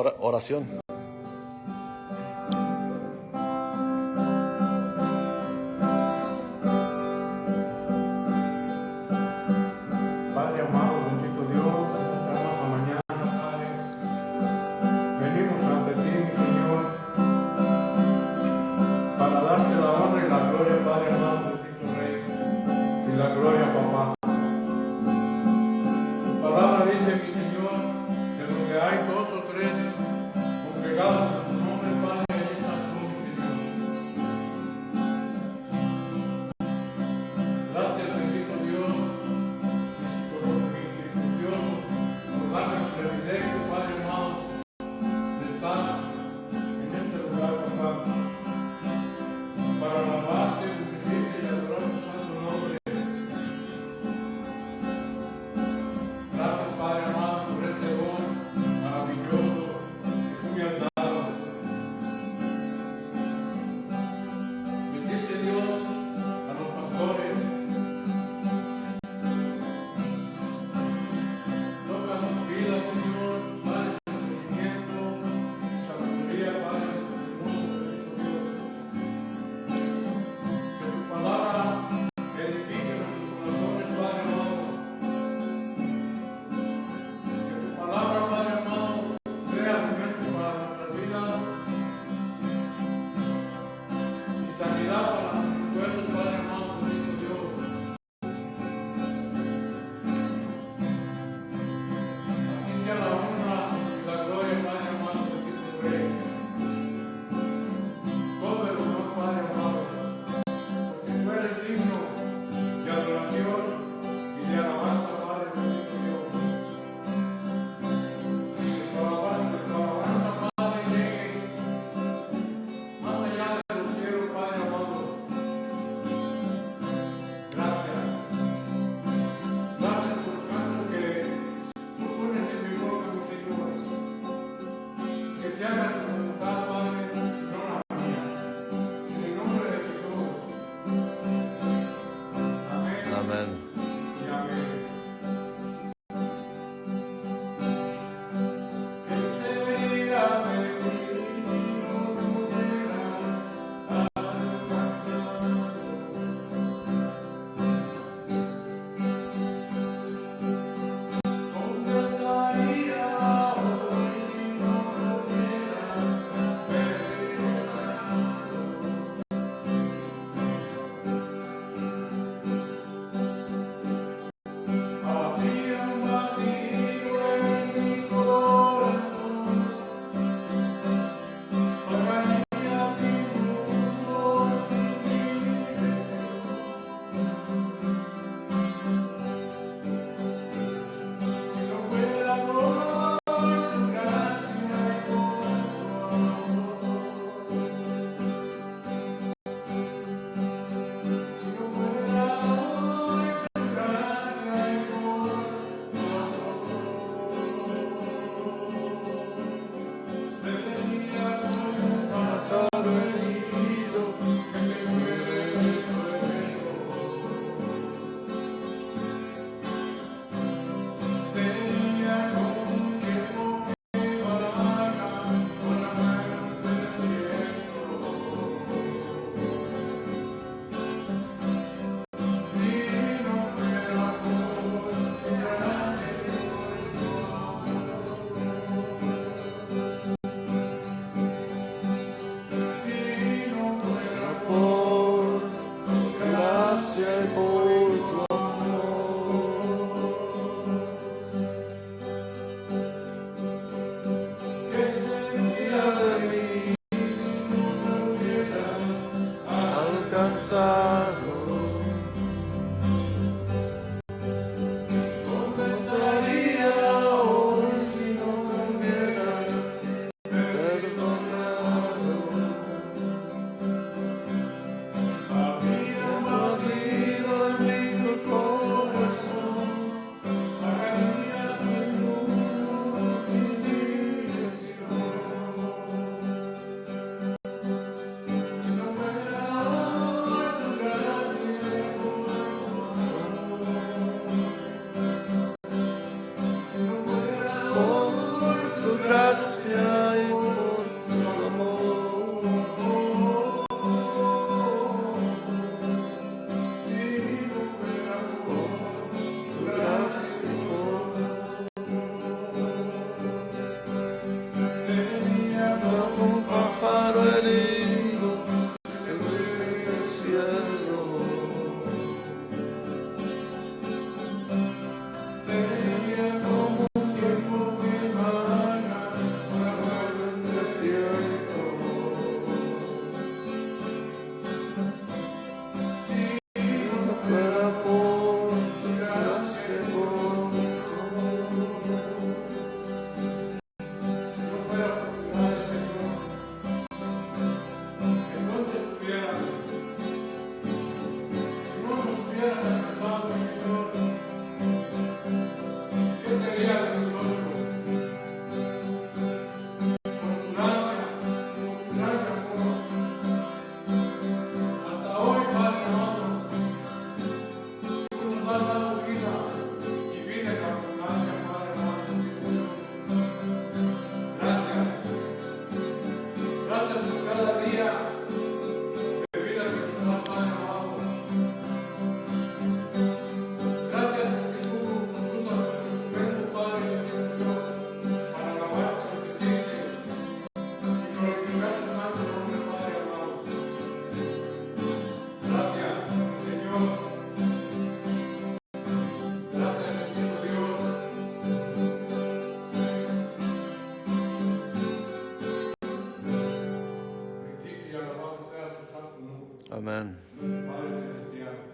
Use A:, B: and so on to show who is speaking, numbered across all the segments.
A: Oración.
B: Padre amado, bendito Dios, esta hermosa mañana, Padre, venimos ante ti, mi Señor, para darte la honra y la gloria, Padre amado, bendito Rey, y la gloria, Papá. Tu palabra dice, mi Señor, que donde hay dos o tres congregados
A: Amén.
B: Padre celestial,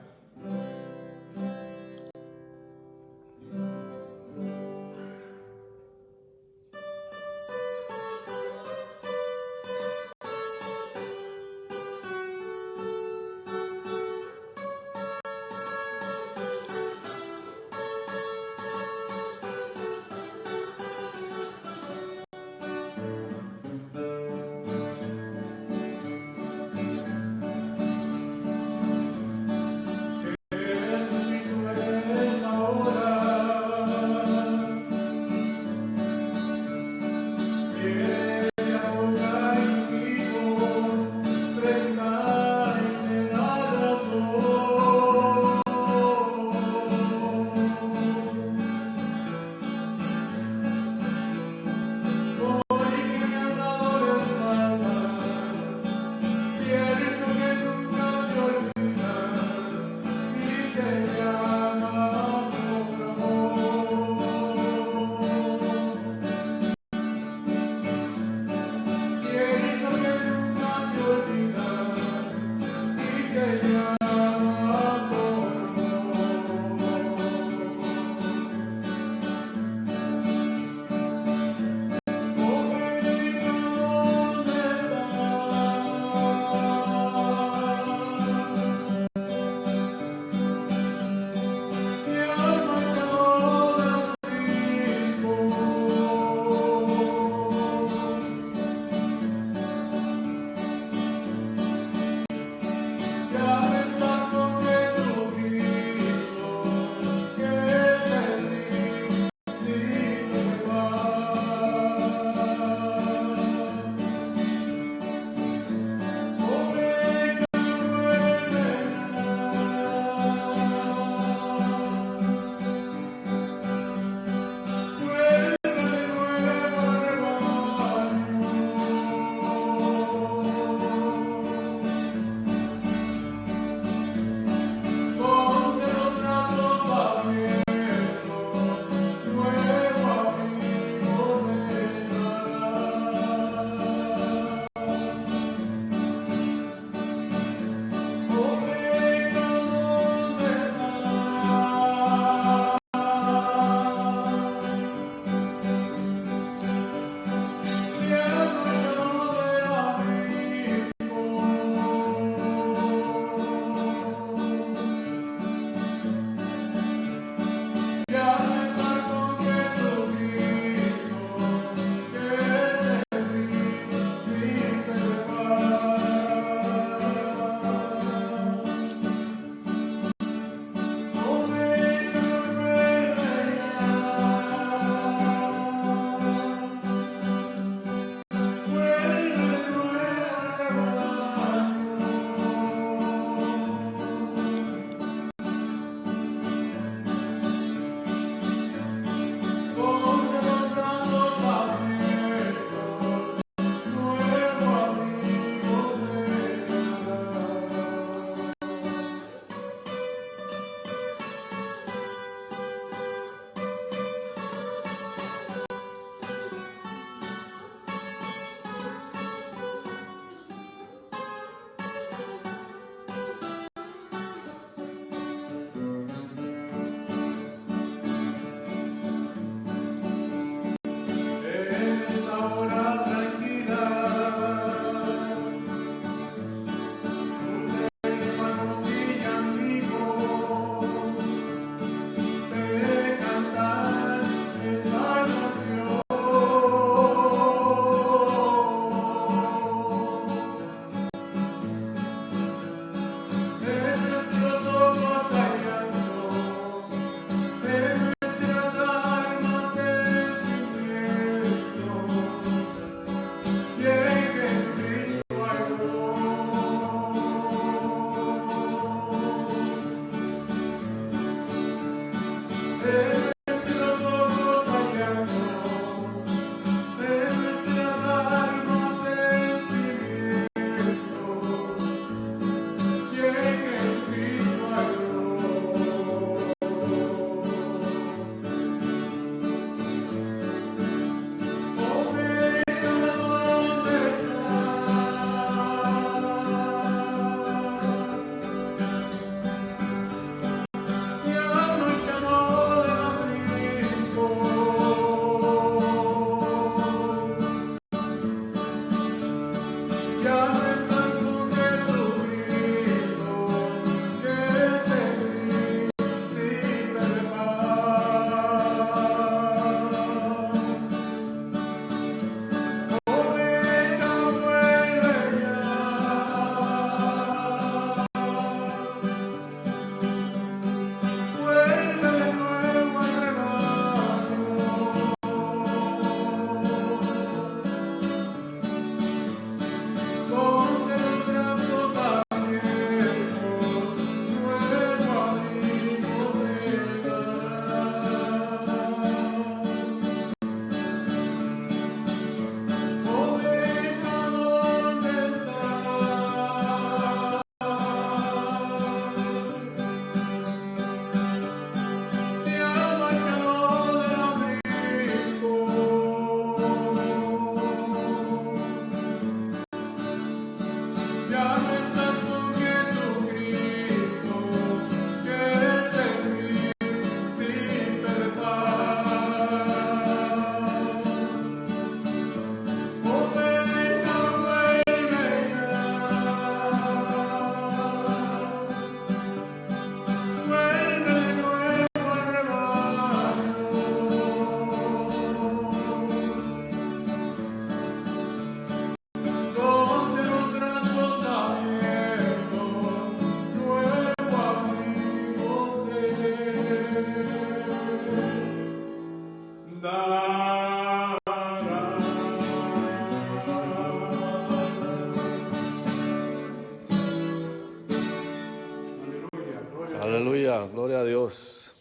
A: Aleluya, gloria a Dios.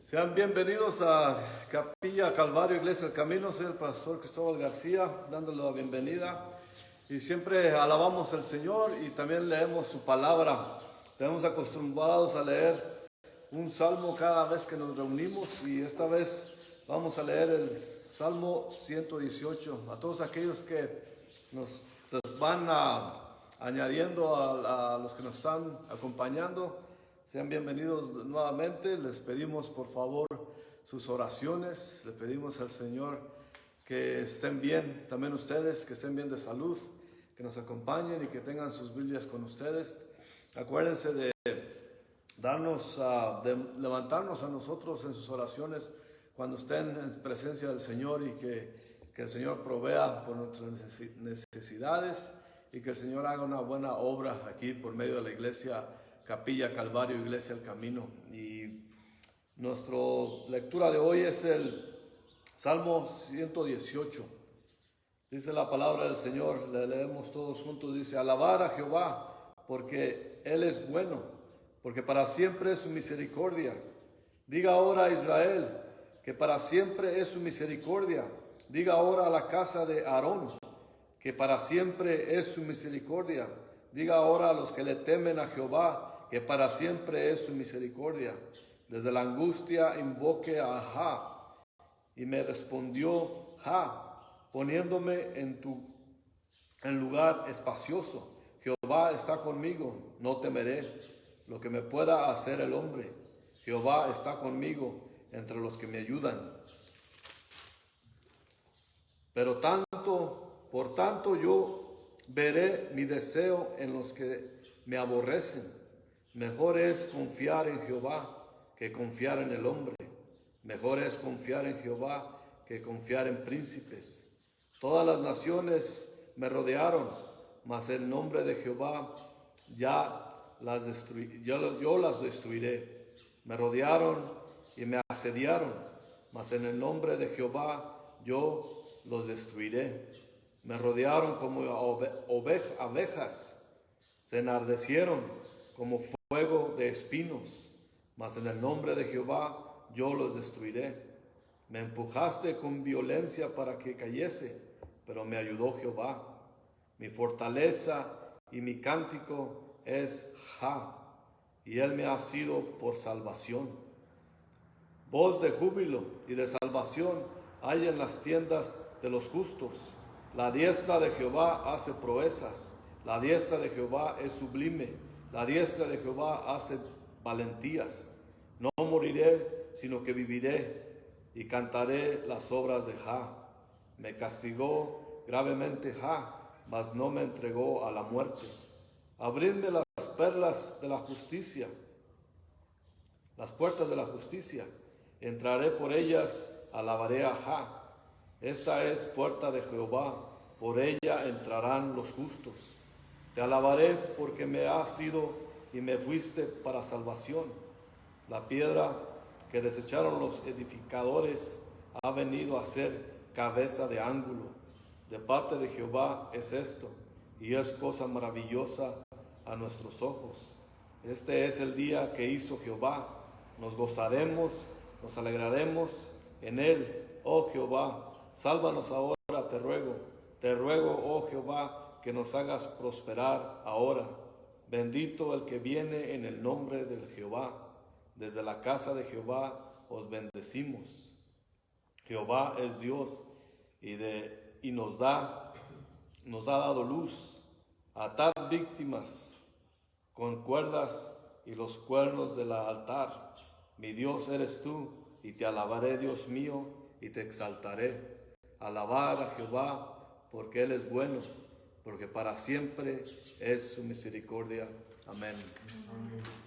A: Sean bienvenidos a Capilla Calvario, Iglesia del Camino. Soy el pastor Cristóbal García, dándole la bienvenida. Y siempre alabamos al Señor y también leemos su palabra. Estamos acostumbrados a leer un salmo cada vez que nos reunimos y esta vez vamos a leer el Salmo 118. A todos aquellos que nos van añadiendo a los que nos están acompañando, sean bienvenidos nuevamente. Les pedimos por favor sus oraciones, le pedimos al Señor que estén bien, también ustedes, que estén bien de salud, que nos acompañen y que tengan sus Biblias con ustedes. Acuérdense de de levantarnos a nosotros en sus oraciones cuando estén en presencia del Señor y que el Señor provea por nuestras necesidades y que el Señor haga una buena obra aquí por medio de la iglesia Capilla Calvario, Iglesia del Camino. Y nuestra lectura de hoy es el Salmo 118. Dice la palabra del Señor, le leemos todos juntos, dice: alabar a Jehová, porque Él es bueno, porque para siempre es su misericordia. Diga ahora a Israel, que para siempre es su misericordia. Diga ahora a la casa de Aarón, que para siempre es su misericordia. Diga ahora a los que le temen a Jehová, que para siempre es su misericordia. Desde la angustia invoqué a Jah, y me respondió Jah, poniéndome en lugar espacioso. Jehová está conmigo, no temeré lo que me pueda hacer el hombre. Jehová está conmigo entre los que me ayudan. Por tanto yo veré mi deseo en los que me aborrecen. Mejor es confiar en Jehová que confiar en el hombre. Mejor es confiar en Jehová que confiar en príncipes. Todas las naciones me rodearon, mas el nombre de Jehová yo las destruiré. Me rodearon y me asediaron, mas en el nombre de Jehová yo los destruiré. Me rodearon como abejas, se enardecieron como fuego de espinos, mas en el nombre de Jehová yo los destruiré. Me empujaste con violencia para que cayese, pero me ayudó Jehová. Mi fortaleza y mi cántico es Jah, y él me ha sido por salvación. Voz de júbilo y de salvación hay en las tiendas de los justos. La diestra de Jehová hace proezas. La diestra de Jehová es sublime. La diestra de Jehová hace valentías. No moriré, sino que viviré y cantaré las obras de Jah. Me castigó gravemente Jah, mas no me entregó a la muerte. Abridme las perlas de la justicia, las puertas de la justicia. Entraré por ellas, alabaré a Jah. Esta es puerta de Jehová, por ella entrarán los justos. Te alabaré porque me has sido y me fuiste para salvación. La piedra que desecharon los edificadores ha venido a ser cabeza de ángulo. De parte de Jehová es esto, y es cosa maravillosa a nuestros ojos. Este es el día que hizo Jehová. Nos gozaremos, nos alegraremos en él, oh Jehová. Sálvanos ahora, te ruego, oh Jehová, que nos hagas prosperar ahora. Bendito el que viene en el nombre del Jehová. Desde la casa de Jehová os bendecimos. Jehová es Dios y nos ha dado luz. Atad víctimas con cuerdas y los cuernos del altar. Mi Dios eres tú, y te alabaré, Dios mío, y te exaltaré. Alabar a Jehová, porque Él es bueno, porque para siempre es su misericordia. Amén.
B: Amén.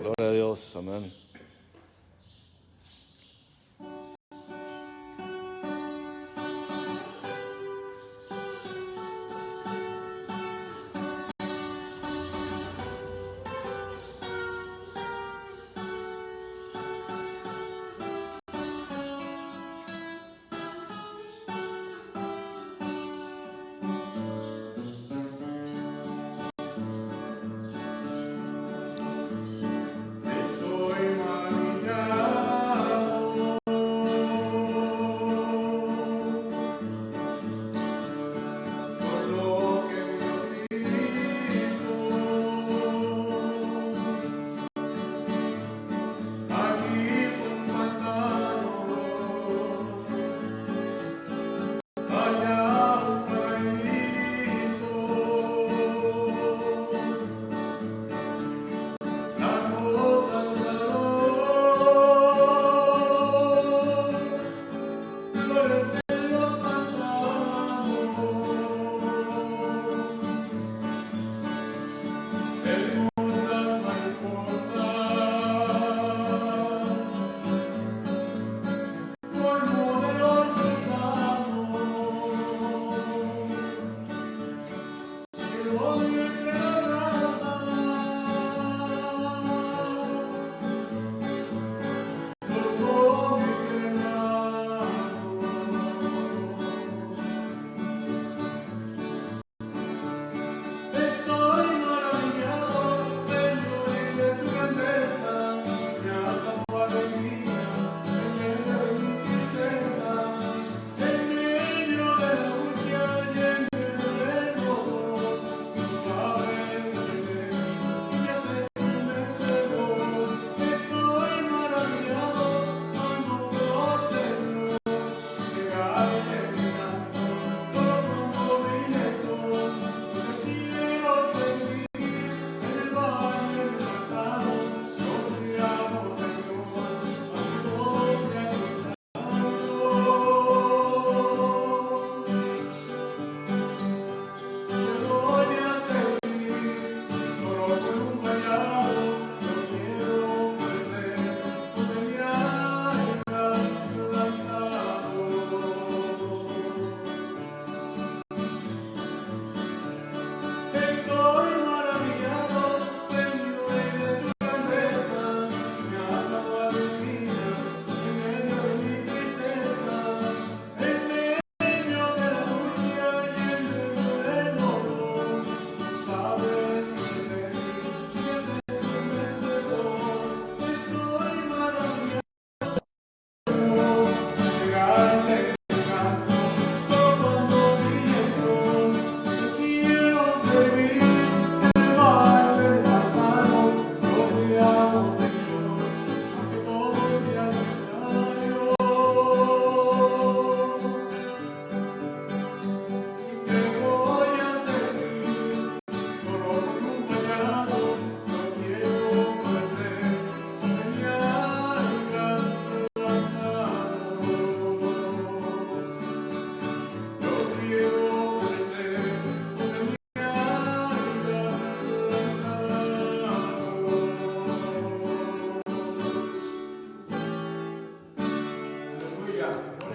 A: Gloria a Dios, amén.
B: Estoy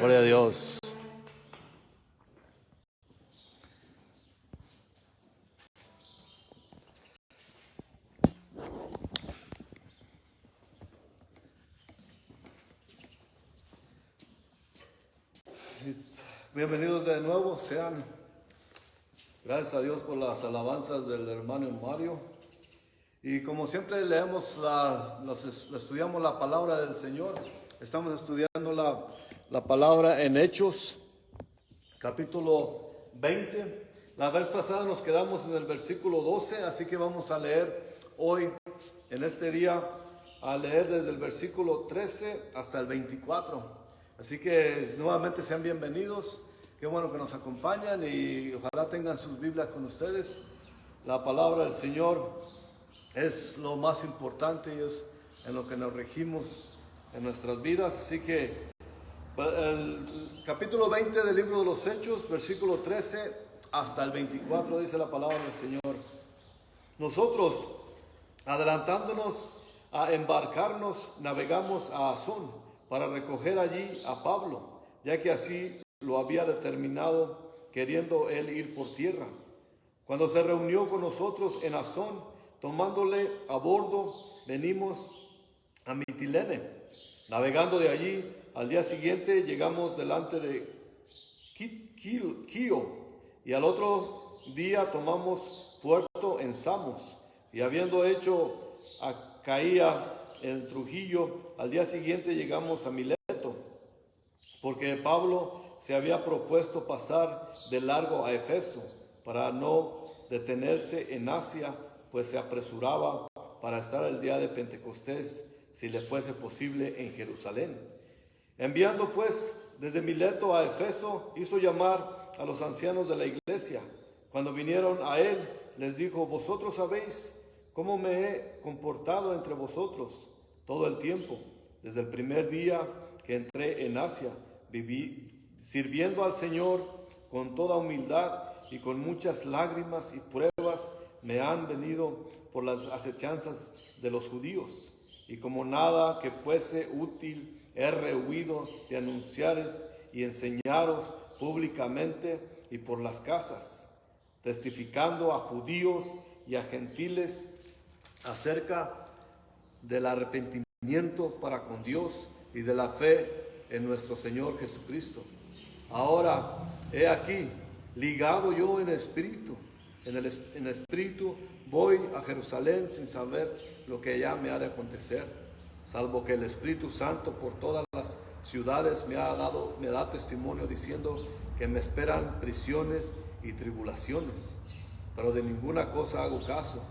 A: Gloria a Dios. Bienvenidos de nuevo, sean. Gracias a Dios por las alabanzas del hermano Mario. Y como siempre leemos, estudiamos la palabra del Señor. Estamos estudiando la palabra en Hechos, capítulo 20. La vez pasada nos quedamos en el versículo 12, así que vamos a leer hoy, en este día, a leer desde el versículo 13 hasta el 24. Así que nuevamente sean bienvenidos. Qué bueno que nos acompañan y ojalá tengan sus Biblias con ustedes. La palabra del Señor es lo más importante y es en lo que nos regimos en nuestras vidas. Así que el capítulo 20 del libro de los Hechos, versículo 13 hasta el 24, dice la palabra del Señor. Nosotros, adelantándonos a embarcarnos, navegamos a Asón para recoger allí a Pablo, ya que así lo había determinado, queriendo él ir por tierra. Cuando se reunió con nosotros en Asón, tomándole a bordo, venimos a Mitilene. Navegando de allí, al día siguiente llegamos delante de Quío, y al otro día tomamos puerto en Samos, y habiendo hecho a Caía en Trujillo, al día siguiente llegamos a Mileto, porque Pablo se había propuesto pasar de largo a Efeso para no detenerse en Asia, pues se apresuraba para estar el día de Pentecostés, si le fuese posible, en Jerusalén. Enviando pues desde Mileto a Efeso, hizo llamar a los ancianos de la iglesia. Cuando vinieron a él, les dijo: vosotros sabéis cómo me he comportado entre vosotros todo el tiempo, desde el primer día que entré en Asia, viví sirviendo al Señor con toda humildad y con muchas lágrimas y pruebas me han venido por las acechanzas de los judíos. Y como nada que fuese útil, he rehuido de anunciaros y enseñaros públicamente y por las casas, testificando a judíos y a gentiles acerca del arrepentimiento para con Dios y de la fe en nuestro Señor Jesucristo. Ahora, he aquí, ligado yo en espíritu, en espíritu voy a Jerusalén sin saber lo que allá me ha de acontecer, salvo que el Espíritu Santo por todas las ciudades me da testimonio diciendo que me esperan prisiones y tribulaciones. Pero de ninguna cosa hago caso,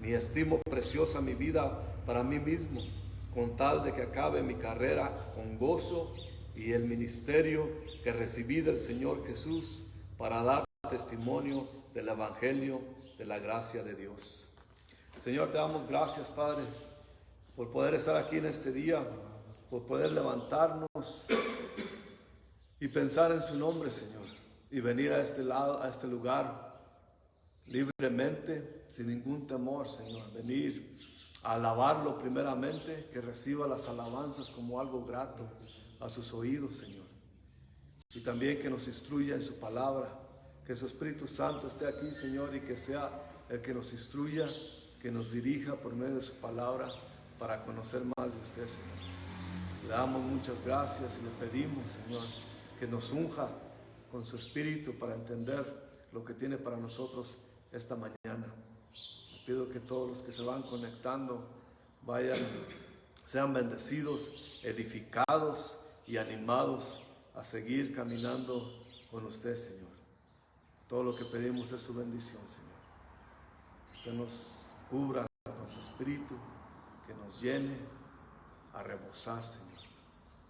A: ni estimo preciosa mi vida para mí mismo, con tal de que acabe mi carrera con gozo y el ministerio que recibí del Señor Jesús para dar testimonio del Evangelio de la gracia de Dios. Señor, te damos gracias, Padre, por poder estar aquí en este día, por poder levantarnos y pensar en su nombre, Señor, y venir a este lugar libremente, sin ningún temor, Señor, venir a alabarlo primeramente, que reciba las alabanzas como algo grato a sus oídos, Señor, y también que nos instruya en su palabra, que su Espíritu Santo esté aquí, Señor, y que sea el que nos instruya, que nos dirija por medio de su palabra para conocer más de usted, Señor. Le damos muchas gracias y le pedimos, Señor, que nos unja con su Espíritu para entender lo que tiene para nosotros esta mañana. Le pido que todos los que se van conectando sean bendecidos, edificados y animados a seguir caminando con usted, Señor. Todo lo que pedimos es su bendición, Señor. Usted nos cubra con su Espíritu, que nos llene a rebosar, Señor.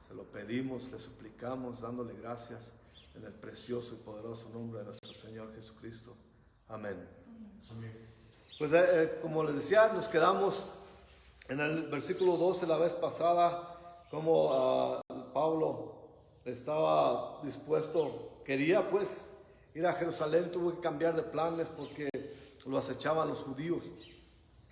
A: Se lo pedimos, le suplicamos, dándole gracias en el precioso y poderoso nombre de nuestro Señor Jesucristo. Amén. Amén. Pues como les decía, nos quedamos en el versículo 12 la vez pasada, como Pablo estaba dispuesto, quería pues ir a Jerusalén, tuvo que cambiar de planes porque lo acechaban los judíos,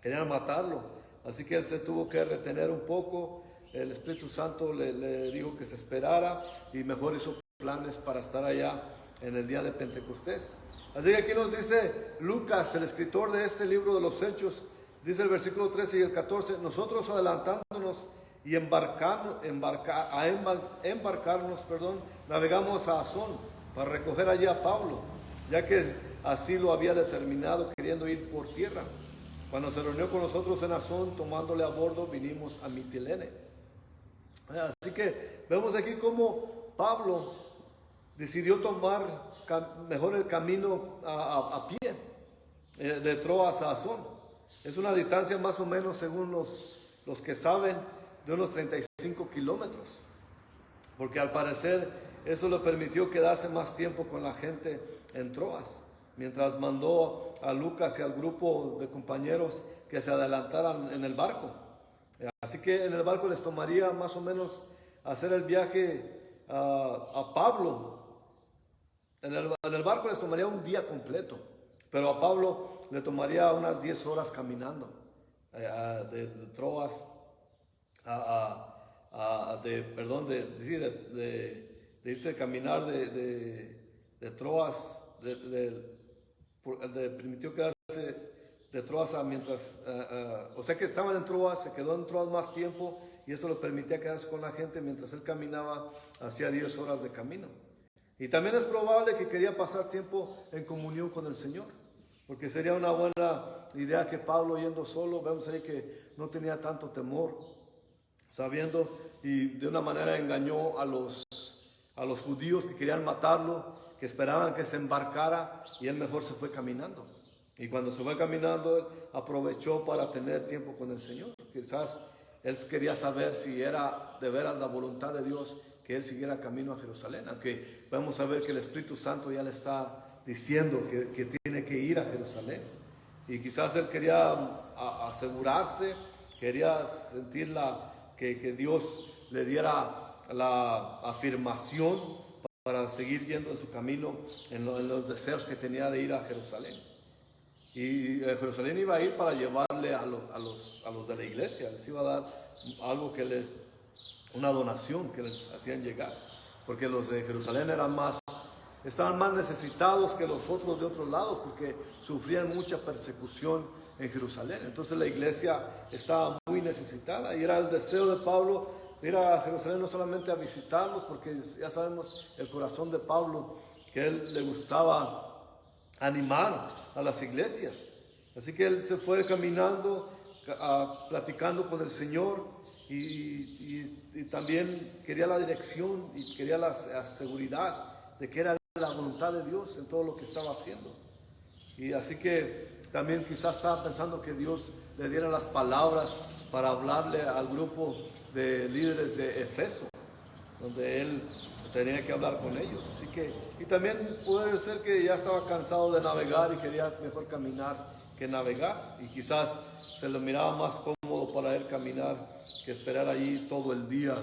A: querían matarlo, así que él se tuvo que retener un poco, el Espíritu Santo le dijo que se esperara y mejor hizo planes para estar allá en el día de Pentecostés. Así que aquí nos dice Lucas, el escritor de este libro de los Hechos, dice el versículo 13 y el 14, nosotros adelantándonos y embarcarnos, navegamos a Asón para recoger allí a Pablo, ya que así lo había determinado, queriendo ir por tierra. Cuando se reunió con nosotros en Asón, tomándole a bordo, vinimos a Mitilene. Así que vemos aquí cómo Pablo decidió tomar mejor el camino a pie, de Troas a Asón. Es una distancia más o menos, según los que saben, de unos 35 kilómetros. Porque al parecer eso le permitió quedarse más tiempo con la gente en Troas, mientras mandó a Lucas y al grupo de compañeros que se adelantaran en el barco. Así que en el barco les tomaría más o menos hacer el viaje a Pablo. En el barco les tomaría un día completo, pero a Pablo le tomaría unas 10 horas caminando de Troas de irse a caminar de Troas, permitió quedarse de Troas mientras, o sea que estaban en Troas, se quedó en Troas más tiempo y eso le permitía quedarse con la gente mientras él caminaba, hacía 10 horas de camino. Y también es probable que quería pasar tiempo en comunión con el Señor, porque sería una buena idea que Pablo yendo solo, vemos ahí que no tenía tanto temor, sabiendo, y de una manera engañó a los judíos que querían matarlo, que esperaban que se embarcara, y él mejor se fue caminando. Y cuando se fue caminando, él aprovechó para tener tiempo con el Señor. Quizás él quería saber si era de veras la voluntad de Dios que él siguiera camino a Jerusalén, aunque vamos a ver que el Espíritu Santo ya le está diciendo que tiene que ir a Jerusalén. Y quizás él quería asegurarse, quería sentir que Dios le diera la afirmación para seguir yendo en su camino en los deseos que tenía de ir a Jerusalén. Y Jerusalén iba a ir para llevarle a los de la iglesia, les iba a dar algo una donación que les hacían llegar, porque los de Jerusalén estaban más necesitados que los otros de otros lados, porque sufrían mucha persecución en Jerusalén. Entonces la iglesia estaba muy necesitada y era el deseo de Pablo ir a Jerusalén no solamente a visitarlos, porque ya sabemos el corazón de Pablo, que a él le gustaba animar a las iglesias. Así que él se fue caminando, platicando con el Señor y también quería la dirección y quería la seguridad de que era la voluntad de Dios en todo lo que estaba haciendo. Y así que también quizás estaba pensando que Dios le diera las palabras para hablarle al grupo de líderes de Efeso, donde él tenía que hablar con ellos. Así que, y también puede ser que ya estaba cansado de navegar y quería mejor caminar que navegar, y quizás se lo miraba más cómodo para él caminar que esperar allí todo el día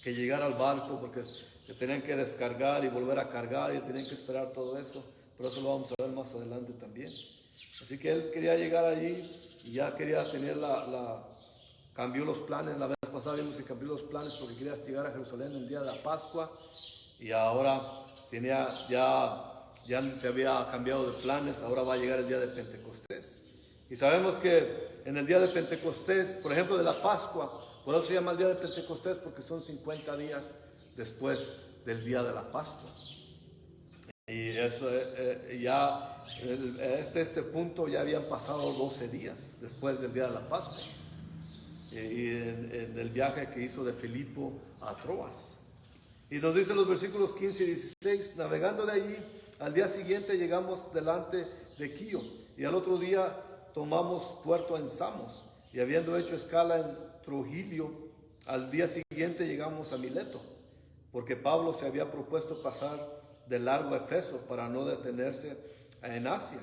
A: que llegara al barco, porque se tenían que descargar y volver a cargar y tenían que esperar todo eso. Pero eso lo vamos a ver más adelante también. Así que él quería llegar allí y ya quería tener cambió los planes. La vez pasada vimos que cambió los planes porque quería llegar a Jerusalén el día de la Pascua, y ahora ya se había cambiado de planes. Ahora va a llegar el día de Pentecostés. Y sabemos que en el día de Pentecostés, por ejemplo de la Pascua, por eso se llama el día de Pentecostés, porque son 50 días después del día de la Pascua. Y eso ya, este punto ya habían pasado 12 días después del día de la Pascua. Y en el viaje que hizo de Filipo a Troas. Y nos dicen los versículos 15 y 16, navegando de allí, al día siguiente llegamos delante de Quío, y al otro día tomamos puerto en Samos, y habiendo hecho escala en Trogilio, al día siguiente llegamos a Mileto, porque Pablo se había propuesto pasar de largo a Efeso para no detenerse en Asia,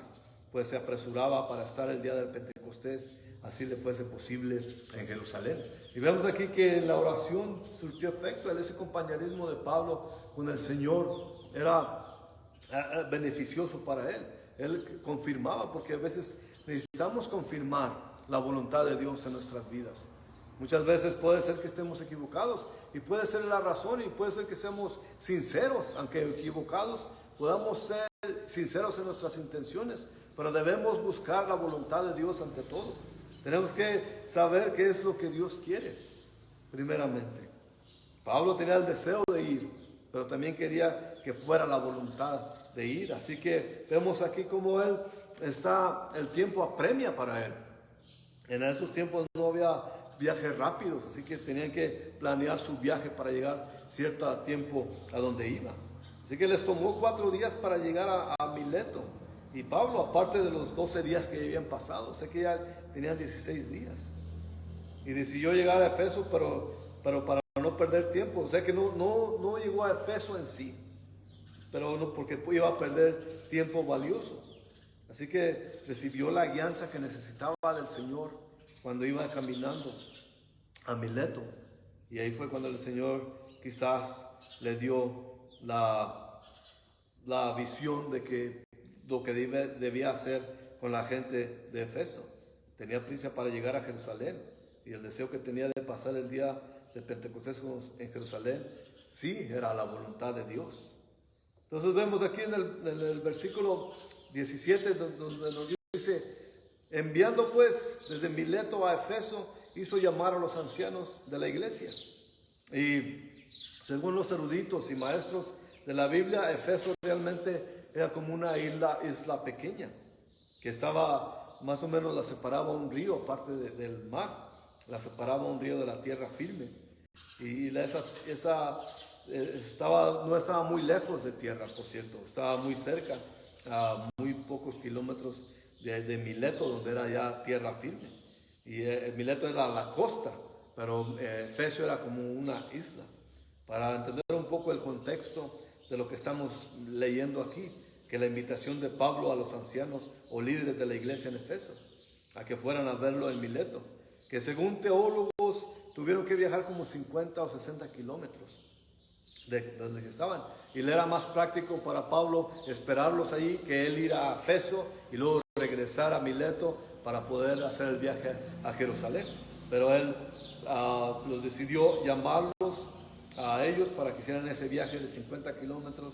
A: pues se apresuraba para estar el día del Pentecostés, así le fuese posible en Jerusalén. Y vemos aquí que la oración surtió efecto. Ese compañerismo de Pablo con el Señor era beneficioso para él. Él confirmaba, porque a veces necesitamos confirmar la voluntad de Dios en nuestras vidas. Muchas veces puede ser que estemos equivocados y puede ser la razón y puede ser que seamos sinceros, aunque equivocados, podamos ser sinceros en nuestras intenciones, pero debemos buscar la voluntad de Dios ante todo. Tenemos que saber qué es lo que Dios quiere, primeramente. Pablo tenía el deseo de ir, pero también quería que fuera la voluntad de ir. Así que vemos aquí cómo el tiempo apremia para él. En esos tiempos no había viajes rápidos, así que tenían que planear su viaje para llegar cierto tiempo a donde iba. Así que les tomó 4 días para llegar a Mileto. Y Pablo, aparte de los 12 días que ya habían pasado, sé que ya tenían 16 días. Y decidió llegar a Efeso, pero para no perder tiempo. O sea que no llegó a Efeso en sí, pero no, porque iba a perder tiempo valioso. Así que recibió la guianza que necesitaba del Señor cuando iba caminando a Mileto. Y ahí fue cuando el Señor quizás le dio la visión de que lo que debía hacer con la gente de Efeso. Tenía prisa para llegar a Jerusalén y el deseo que tenía de pasar el día de Pentecostés en Jerusalén, sí, era la voluntad de Dios. Entonces vemos aquí en el versículo 17 donde nos dice: enviando pues desde Mileto a Efeso, hizo llamar a los ancianos de la iglesia. Y según los eruditos y maestros de la Biblia, Efeso realmente era como una isla pequeña, que estaba más o menos, la separaba un río, aparte del mar, la separaba un río de la tierra firme. Y no estaba muy lejos de tierra, por cierto, estaba muy cerca, a muy pocos kilómetros de Mileto, donde era ya tierra firme. Y Mileto era la costa, pero Efeso era como una isla. Para entender un poco el contexto de lo que estamos leyendo aquí, que la invitación de Pablo a los ancianos o líderes de la iglesia en Efeso, a que fueran a verlo en Mileto, que según teólogos tuvieron que viajar como 50 o 60 kilómetros de donde estaban, y le era más práctico para Pablo esperarlos ahí que él ir a Efeso y luego regresar a Mileto para poder hacer el viaje a Jerusalén. Pero él los decidió llamarlos a ellos para que hicieran ese viaje de 50 kilómetros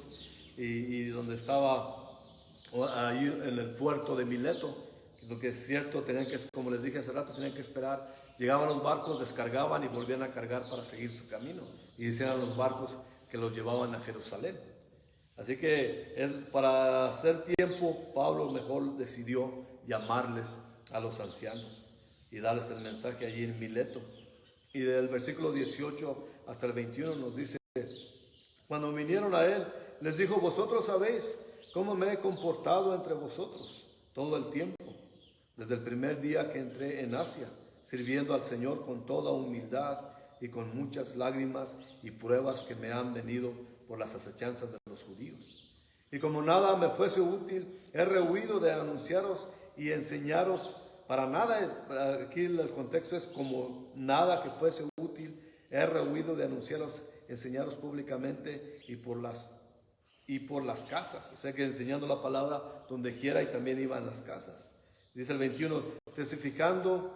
A: y donde estaba ahí en el puerto de Mileto. Lo que es cierto, tenían que, como les dije hace rato, tenían que esperar. Llegaban los barcos, descargaban y volvían a cargar para seguir su camino. Y eran los barcos que los llevaban a Jerusalén. Así que para hacer tiempo, Pablo mejor decidió llamarles a los ancianos y darles el mensaje allí en Mileto. Y del versículo 18 hasta el 21 nos dice: cuando vinieron a él, les dijo: vosotros sabéis cómo me he comportado entre vosotros todo el tiempo, desde el primer día que entré en Asia, sirviendo al Señor con toda humildad y con muchas lágrimas y pruebas que me han venido por las acechanzas de los judíos. Y como nada me fuese útil, he rehuido de anunciaros y enseñaros para nada. Aquí el contexto es como nada que fuese útil, he rehuido de anunciaros, enseñaros públicamente y por las casas. O sea que enseñando la palabra donde quiera, y también iban las casas. Dice el 21, testificando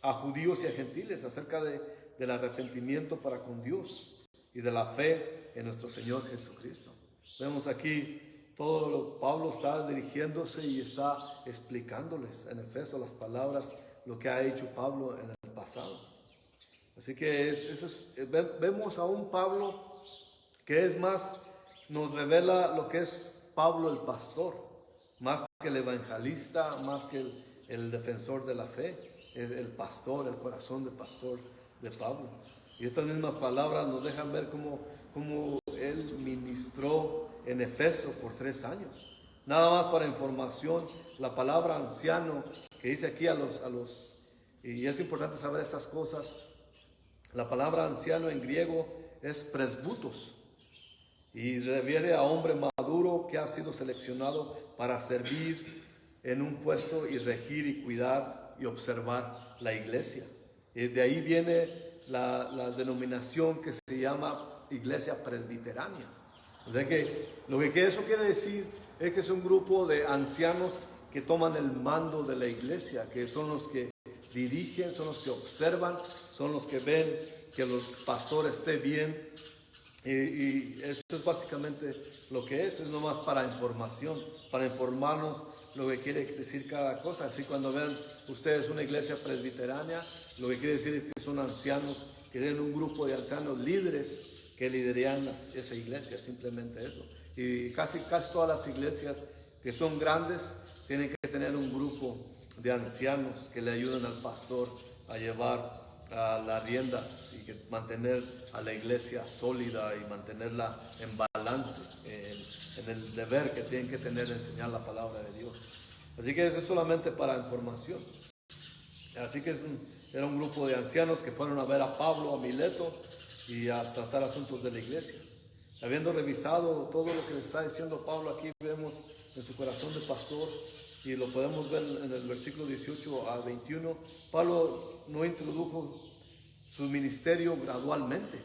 A: a judíos y a gentiles acerca del arrepentimiento para con Dios y de la fe en nuestro Señor Jesucristo. Vemos aquí todo lo que Pablo está dirigiéndose y está explicándoles en Efeso las palabras, lo que ha hecho Pablo en el pasado. Así que vemos a un Pablo que es más, nos revela lo que es Pablo el pastor, más que el evangelista, más que el defensor de la fe, es el pastor, el corazón de pastor de Pablo. Y estas mismas palabras nos dejan ver cómo él ministró en Efeso por 3 años. Nada más para información, la palabra anciano que dice aquí y es importante saber estas cosas, la palabra anciano en griego es presbutos y se refiere a hombre maduro que ha sido seleccionado para servir en un puesto y regir y cuidar y observar la iglesia. Y de ahí viene la denominación que se llama iglesia presbiteránea. O sea que lo que eso quiere decir es que es un grupo de ancianos que toman el mando de la iglesia, que son los que dirigen, son los que observan, son los que ven que el pastor esté bien. Y eso es básicamente lo que es nomás para información, para informarnos lo que quiere decir cada cosa. Así cuando vean ustedes una iglesia presbiteránea, lo que quiere decir es que son ancianos, que tienen un grupo de ancianos líderes que lideran esa iglesia, simplemente eso. Y casi todas las iglesias que son grandes tienen que tener un grupo de ancianos que le ayuden al pastor a llevar las riendas y que mantener a la iglesia sólida y mantenerla en balance, en el deber que tienen que tener de enseñar la palabra de Dios. Así que eso es solamente para información. Así que era un grupo de ancianos que fueron a ver a Pablo, a Mileto, y a tratar asuntos de la iglesia. Habiendo revisado todo lo que le está diciendo Pablo aquí, vemos en su corazón de pastor, y lo podemos ver en el versículo 18 al 21, Pablo no introdujo su ministerio gradualmente.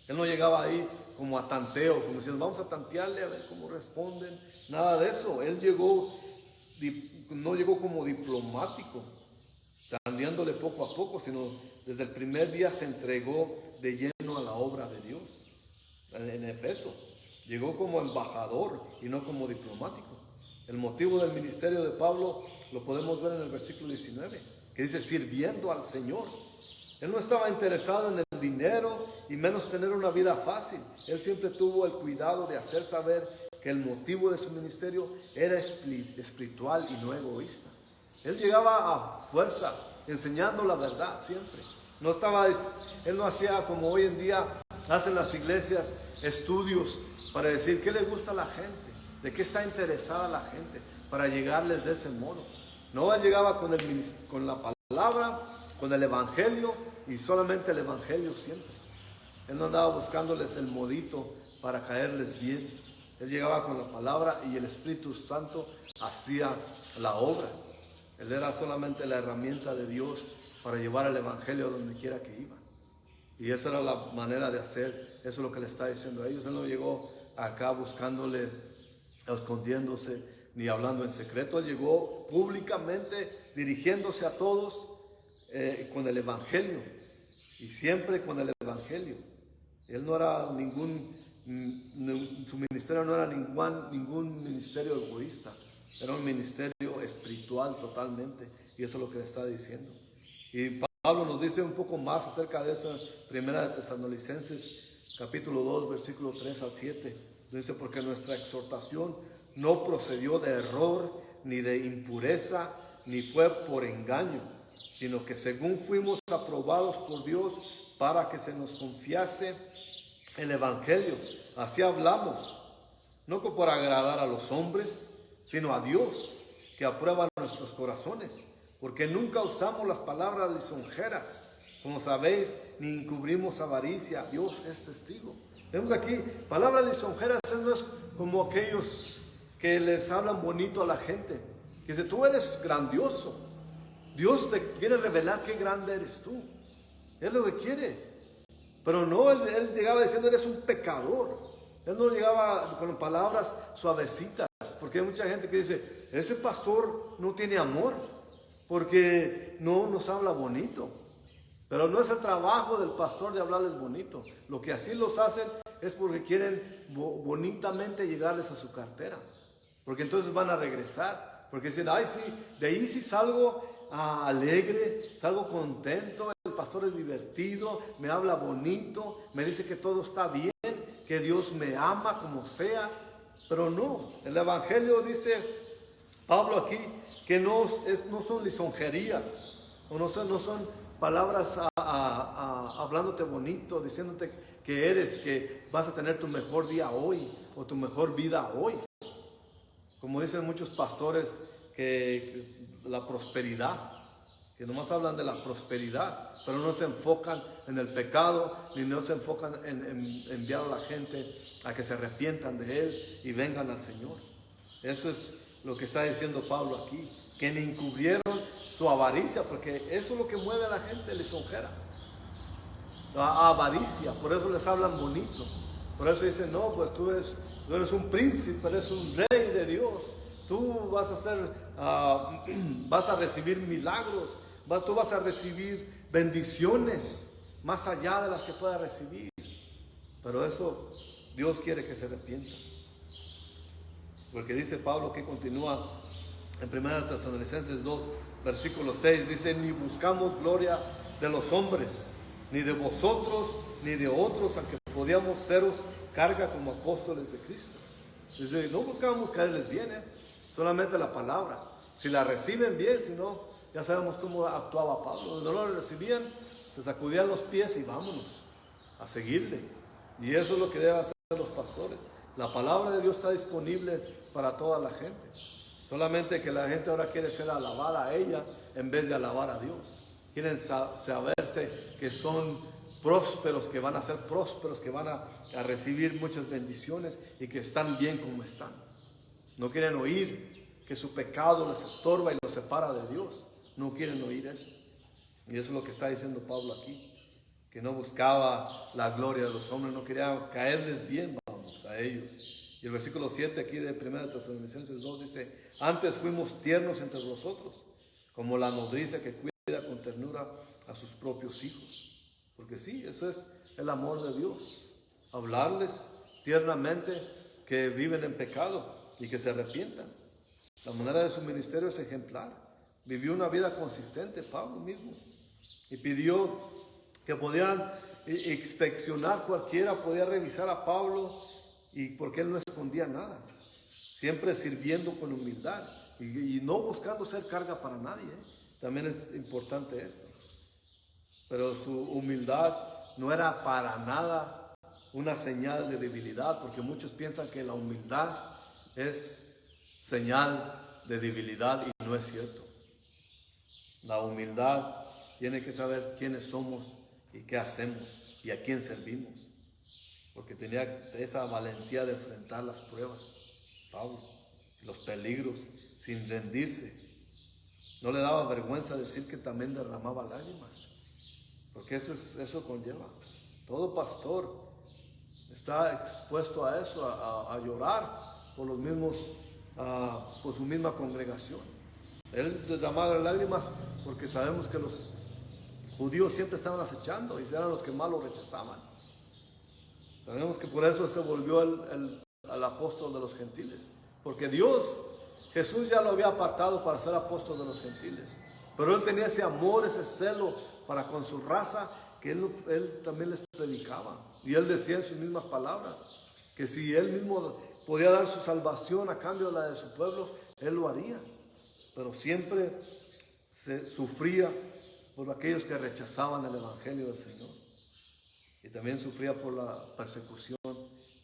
A: Él no llegaba ahí como a tanteo, como diciendo, vamos a tantearle a ver cómo responden. Nada de eso. Él no llegó como diplomático, tanteándole poco a poco, sino desde el primer día se entregó de lleno a la obra de Dios. En Efeso, llegó como embajador y no como diplomático. El motivo del ministerio de Pablo lo podemos ver en el versículo 19, que dice sirviendo al Señor. Él no estaba interesado en el dinero y menos tener una vida fácil. Él siempre tuvo el cuidado de hacer saber que el motivo de su ministerio era espiritual y no egoísta. Él llegaba a fuerza, enseñando la verdad siempre. Él no hacía como hoy en día hacen las iglesias estudios para decir qué le gusta a la gente, de qué está interesada la gente, para llegarles de ese modo. No, él llegaba con la palabra, con el evangelio y solamente el evangelio siempre. Él no andaba buscándoles el modito para caerles bien. Él llegaba con la palabra y el Espíritu Santo hacía la obra. Él era solamente la herramienta de Dios para llevar el evangelio donde quiera que iba. Y esa era la manera de hacer. Eso es lo que le está diciendo a ellos. Él no llegó acá buscándole, escondiéndose, ni hablando en secreto. Él llegó públicamente dirigiéndose a todos con el evangelio. Y siempre con el evangelio. Él no era su ministerio no era ningún ministerio egoísta. Era un ministerio espiritual totalmente. Y eso es lo que le está diciendo. Y Pablo nos dice un poco más acerca de eso en Primera de Tesalonicenses, capítulo 2, versículo 3 al 7. Dice, porque nuestra exhortación no procedió de error, ni de impureza, ni fue por engaño, sino que según fuimos aprobados por Dios para que se nos confiase el evangelio. Así hablamos, no por agradar a los hombres, sino a Dios, que aprueba nuestros corazones. Porque nunca usamos las palabras lisonjeras, como sabéis, ni encubrimos avaricia. Dios es testigo. Vemos aquí, palabras lisonjeras no es como aquellos que les hablan bonito a la gente. Que dice, tú eres grandioso. Dios te quiere revelar qué grande eres tú. Es lo que quiere. Pero no, él llegaba diciendo, eres un pecador. Él no llegaba con palabras suavecitas. Porque hay mucha gente que dice, ese pastor no tiene amor, porque no nos habla bonito. Pero no es el trabajo del pastor de hablarles bonito. Lo que así los hacen es porque quieren bonitamente llegarles a su cartera. Porque entonces van a regresar. Porque dicen, ay sí, de ahí sí salgo alegre, salgo contento, el pastor es divertido, me habla bonito, me dice que todo está bien, que Dios me ama como sea. Pero no, el evangelio dice Pablo aquí que no son lisonjerías, o no son palabras hablándote bonito, diciéndote que vas a tener tu mejor día hoy, o tu mejor vida hoy. Como dicen muchos pastores, que la prosperidad, que nomás hablan de la prosperidad, pero no se enfocan en el pecado, ni no se enfocan en enviar a la gente a que se arrepientan de él y vengan al Señor. Eso es lo que está diciendo Pablo aquí, que ni encubrieron su avaricia, porque eso es lo que mueve a la gente lisonjera, la avaricia. Por eso les hablan bonito, por eso dicen, no, pues tú eres un príncipe, eres un rey de Dios, tú vas a recibir milagros, Tú vas a recibir bendiciones más allá de las que puedas recibir. Pero eso Dios quiere que se arrepienta. Porque dice Pablo, que continúa en 1 Tesalonicenses 2, versículo 6, dice: ni buscamos gloria de los hombres, ni de vosotros, ni de otros, aunque podíamos seros carga como apóstoles de Cristo. Dice, no buscamos caerles bien, solamente la palabra. Si la reciben bien, si no, ya sabemos cómo actuaba Pablo. Cuando no la recibían, se sacudían los pies y vámonos a seguirle. Y eso es lo que deben hacer los pastores. La palabra de Dios está disponible para toda la gente. Solamente que la gente ahora quiere ser alabada a ella en vez de alabar a Dios. Quieren saberse que son prósperos, que van a ser prósperos, que van a recibir muchas bendiciones y que están bien como están. No quieren oír que su pecado les estorba y los separa de Dios. No quieren oír eso. Y eso es lo que está diciendo Pablo aquí. Que no buscaba la gloria de los hombres, no quería caerles bien, vamos, a ellos. Y el versículo 7 aquí de 1 Tesalonicenses 2 dice: antes fuimos tiernos entre vosotros, como la nodriza que cuida con ternura a sus propios hijos. Porque sí, eso es el amor de Dios. Hablarles tiernamente que viven en pecado y que se arrepientan. La manera de su ministerio es ejemplar. Vivió una vida consistente, Pablo mismo. Y pidió que podían inspeccionar, cualquiera podía revisar a Pablo, y porque él no escondía nada. Siempre sirviendo con humildad y no buscando ser carga para nadie. También es importante esto. Pero su humildad no era para nada una señal de debilidad, porque muchos piensan que la humildad es señal de debilidad y no es cierto. La humildad tiene que saber quiénes somos y qué hacemos y a quién servimos, porque tenía esa valentía de enfrentar las pruebas, Pablo, los peligros, sin rendirse. No le daba vergüenza decir que también derramaba lágrimas, porque eso conlleva. Todo pastor está expuesto a eso, a llorar por los mismos, por su misma congregación. Él derramaba lágrimas porque sabemos que los judíos siempre estaban acechando y eran los que más lo rechazaban. Sabemos que por eso se volvió el apóstol de los gentiles, porque Jesús ya lo había apartado para ser apóstol de los gentiles, pero él tenía ese amor, ese celo para con su raza, que él también les predicaba. Y él decía en sus mismas palabras que si él mismo podía dar su salvación a cambio de la de su pueblo, él lo haría. Pero siempre se sufría por aquellos que rechazaban el evangelio del Señor. Y también sufría por la persecución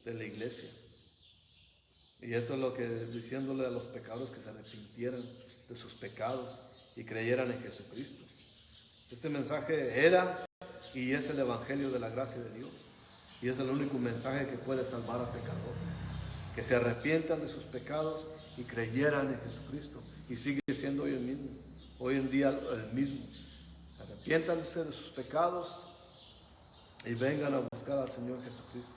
A: de la iglesia. Y eso es lo que, diciéndole a los pecadores que se arrepintieran de sus pecados y creyeran en Jesucristo. Este mensaje era y es el evangelio de la gracia de Dios. Y es el único mensaje que puede salvar al pecador. Que se arrepientan de sus pecados y creyeran en Jesucristo. Y sigue siendo hoy en día el mismo. Arrepiéntanse de sus pecados y vengan a buscar al Señor Jesucristo.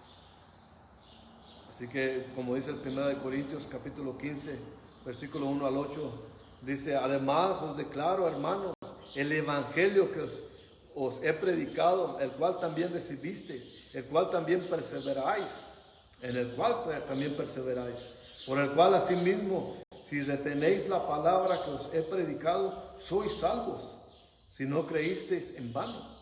A: Así que, como dice el 1 Corintios capítulo 15, versículo 1 al 8, dice: además os declaro, hermanos, el evangelio que os he predicado, el cual también recibisteis, el cual también perseveráis, en el cual también perseveráis, por el cual asimismo, si retenéis la palabra que os he predicado, sois salvos, si no creísteis en vano.